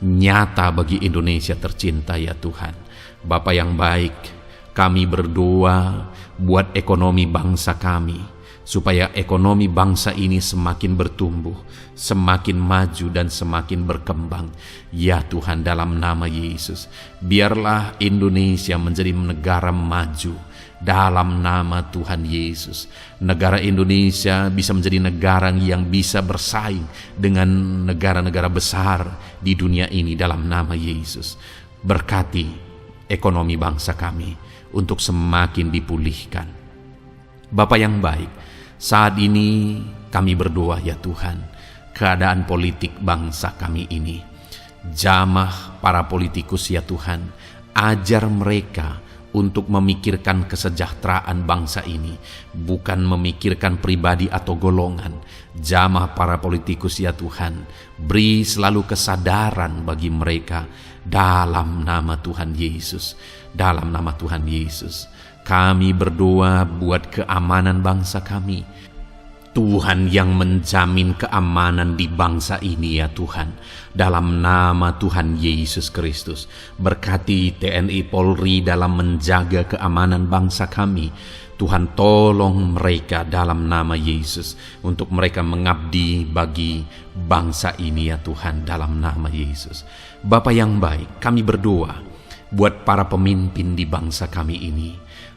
nyata bagi Indonesia tercinta ya Tuhan. Bapa yang baik, kami berdoa buat ekonomi bangsa kami supaya ekonomi bangsa ini semakin bertumbuh, semakin maju dan semakin berkembang. Ya Tuhan, dalam nama Yesus, biarlah Indonesia menjadi negara maju. Dalam nama Tuhan Yesus, negara Indonesia bisa menjadi negara yang bisa bersaing dengan negara-negara besar di dunia ini. Dalam nama Yesus, berkati ekonomi bangsa kami untuk semakin dipulihkan. Bapa yang baik, saat ini kami berdoa ya Tuhan, keadaan politik bangsa kami ini. Jamah para politikus ya Tuhan, ajar mereka untuk memikirkan kesejahteraan bangsa ini, bukan memikirkan pribadi atau golongan. Jamah para politikus ya Tuhan, beri selalu kesadaran bagi mereka. Dalam nama Tuhan Yesus, dalam nama Tuhan Yesus, kami berdoa buat keamanan bangsa kami. Tuhan yang menjamin keamanan di bangsa ini ya Tuhan. Dalam nama Tuhan Yesus Kristus, berkati TNI Polri dalam menjaga keamanan bangsa kami. Tuhan, tolong mereka dalam nama Yesus untuk mereka mengabdi bagi bangsa ini ya Tuhan, dalam nama Yesus. Bapa yang baik, kami berdoa buat para pemimpin di bangsa kami ini.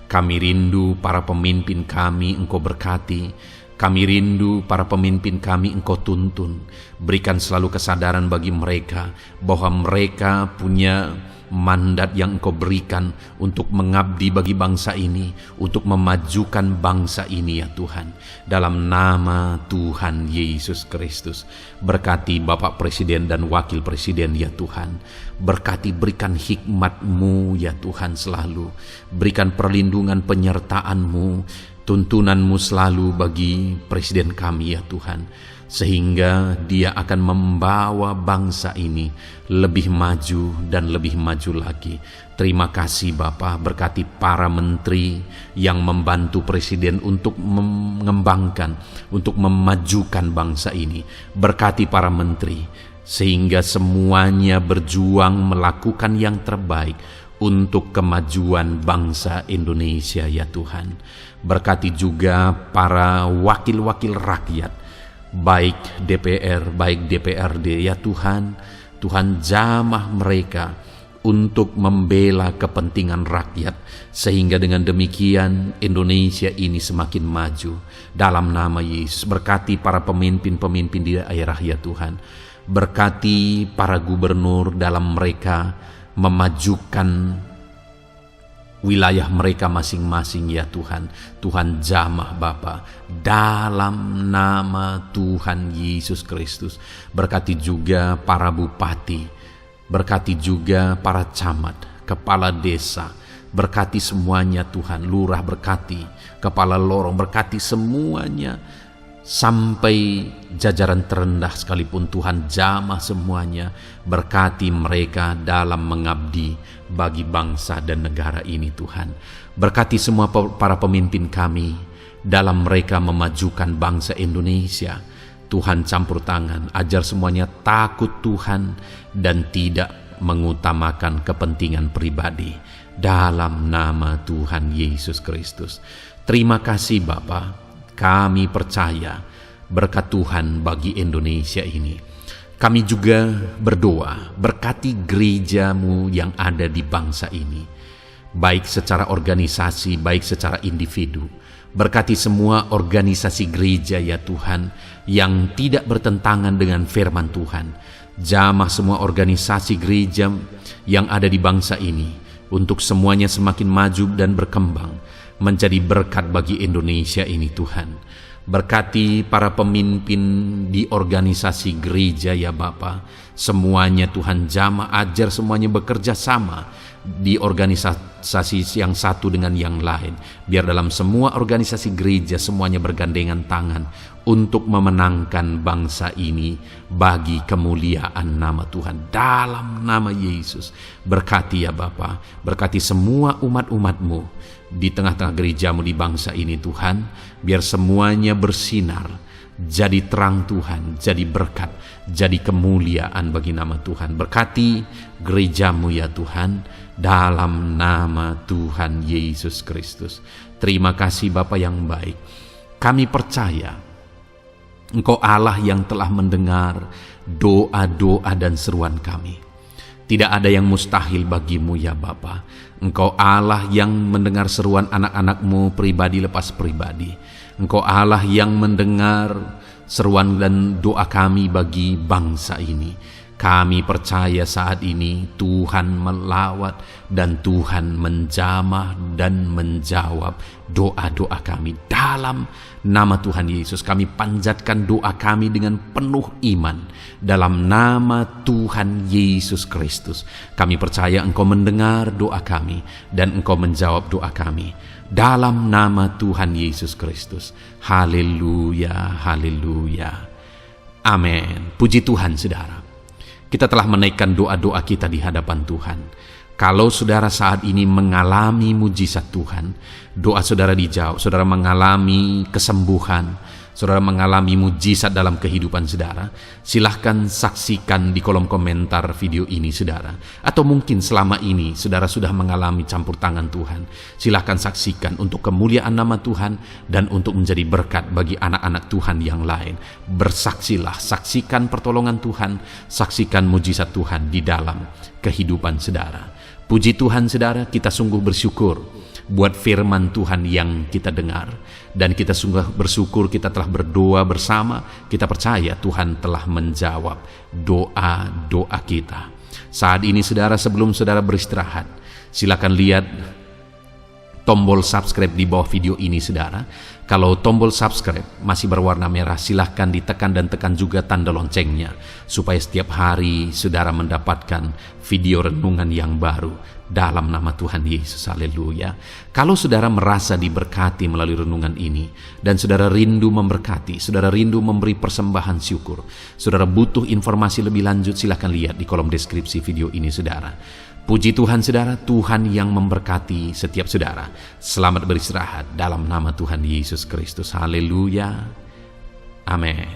Kami rindu para pemimpin kami Engkau berkati. Kami rindu para pemimpin kami Engkau tuntun. Berikan selalu kesadaran bagi mereka bahwa mereka punya mandat yang Engkau berikan untuk mengabdi bagi bangsa ini, untuk memajukan bangsa ini ya Tuhan. Dalam nama Tuhan Yesus Kristus, berkati Bapak Presiden dan Wakil Presiden ya Tuhan. Berkati, berikan hikmat-Mu ya Tuhan selalu. Berikan perlindungan penyertaan-Mu, tuntunan-Mu selalu bagi Presiden kami ya Tuhan, sehingga dia akan membawa bangsa ini lebih maju dan lebih maju lagi. Terima kasih Bapa, berkati para menteri yang membantu Presiden untuk mengembangkan, untuk memajukan bangsa ini. Berkati para menteri, sehingga semuanya berjuang melakukan yang terbaik untuk kemajuan bangsa Indonesia ya Tuhan. Berkati juga para wakil-wakil rakyat, baik DPR, baik DPRD ya Tuhan. Tuhan, jamah mereka untuk membela kepentingan rakyat, sehingga dengan demikian Indonesia ini semakin maju. Dalam nama Yesus, berkati para pemimpin-pemimpin di daerah ya Tuhan. Berkati para gubernur dalam mereka memajukan wilayah mereka masing-masing ya Tuhan. Tuhan, jamah Bapa, dalam nama Tuhan Yesus Kristus. Berkati juga para bupati, berkati juga para camat, kepala desa, berkati semuanya Tuhan. Lurah berkati, kepala lorong berkati semuanya, sampai jajaran terendah sekalipun Tuhan, jamah semuanya. Berkati mereka dalam mengabdi bagi bangsa dan negara ini Tuhan. Berkati semua para pemimpin kami dalam mereka memajukan bangsa Indonesia. Tuhan, campur tangan, ajar semuanya takut Tuhan dan tidak mengutamakan kepentingan pribadi. Dalam nama Tuhan Yesus Kristus. Terima kasih Bapa, kami percaya berkat Tuhan bagi Indonesia ini. Kami juga berdoa, berkati gereja-Mu yang ada di bangsa ini, baik secara organisasi, baik secara individu. Berkati semua organisasi gereja ya Tuhan, yang tidak bertentangan dengan firman Tuhan. Jamah semua organisasi gereja yang ada di bangsa ini, untuk semuanya semakin maju dan berkembang, menjadi berkat bagi Indonesia ini Tuhan. Berkati para pemimpin di organisasi gereja ya Bapa. Semuanya Tuhan, jamah, ajar semuanya bekerja sama di organisasi yang satu dengan yang lain. Biar dalam semua organisasi gereja semuanya bergandengan tangan untuk memenangkan bangsa ini bagi kemuliaan nama Tuhan. Dalam nama Yesus, berkati ya Bapa, berkati semua umat-umat-Mu di tengah-tengah gereja-Mu di bangsa ini Tuhan. Biar semuanya bersinar, jadi terang Tuhan, jadi berkat, jadi kemuliaan bagi nama Tuhan. Berkati gereja-Mu ya Tuhan, dalam nama Tuhan Yesus Kristus. Terima kasih Bapa yang baik. kami percaya Engkau Allah yang telah mendengar doa-doa dan seruan kami. Tidak ada yang mustahil bagimu ya Bapa. Engkau Allah yang mendengar seruan anak-anakmu pribadi lepas pribadi. Engkau Allah yang mendengar seruan dan doa kami bagi bangsa ini. Kami percaya saat ini Tuhan melawat dan Tuhan menjamah dan menjawab doa-doa kami. Dalam nama Tuhan Yesus kami panjatkan doa kami dengan penuh iman. Dalam nama Tuhan Yesus Kristus kami percaya Engkau mendengar doa kami dan Engkau menjawab doa kami. Dalam nama Tuhan Yesus Kristus. Haleluya, haleluya. Amin. Puji Tuhan saudara. Kita telah menaikkan doa-doa kita di hadapan Tuhan. Kalau saudara saat ini mengalami mujizat Tuhan, doa saudara dijawab, saudara mengalami kesembuhan, saudara mengalami mujizat dalam kehidupan saudara, silahkan saksikan di kolom komentar video ini saudara. Atau mungkin selama ini saudara sudah mengalami campur tangan Tuhan, silahkan saksikan untuk kemuliaan nama Tuhan dan untuk menjadi berkat bagi anak-anak Tuhan yang lain. Bersaksilah, saksikan pertolongan Tuhan, saksikan mujizat Tuhan di dalam kehidupan saudara. Puji Tuhan saudara, kita sungguh bersyukur buat firman Tuhan yang kita dengar. Dan kita sungguh bersyukur kita telah berdoa bersama. Kita percaya Tuhan telah menjawab doa-doa kita. Saat ini saudara, sebelum saudara beristirahat, silakan lihat tombol subscribe di bawah video ini saudara. Kalau tombol subscribe masih berwarna merah, silahkan ditekan dan tekan juga tanda loncengnya, supaya setiap hari saudara mendapatkan video renungan yang baru dalam nama Tuhan Yesus. Haleluya. Kalau saudara merasa diberkati melalui renungan ini, dan saudara rindu memberkati, saudara rindu memberi persembahan syukur, saudara butuh informasi lebih lanjut, silahkan lihat di kolom deskripsi video ini saudara. Puji Tuhan saudara, Tuhan yang memberkati setiap saudara. Selamat beristirahat dalam nama Tuhan Yesus Kristus. Haleluya. Amin.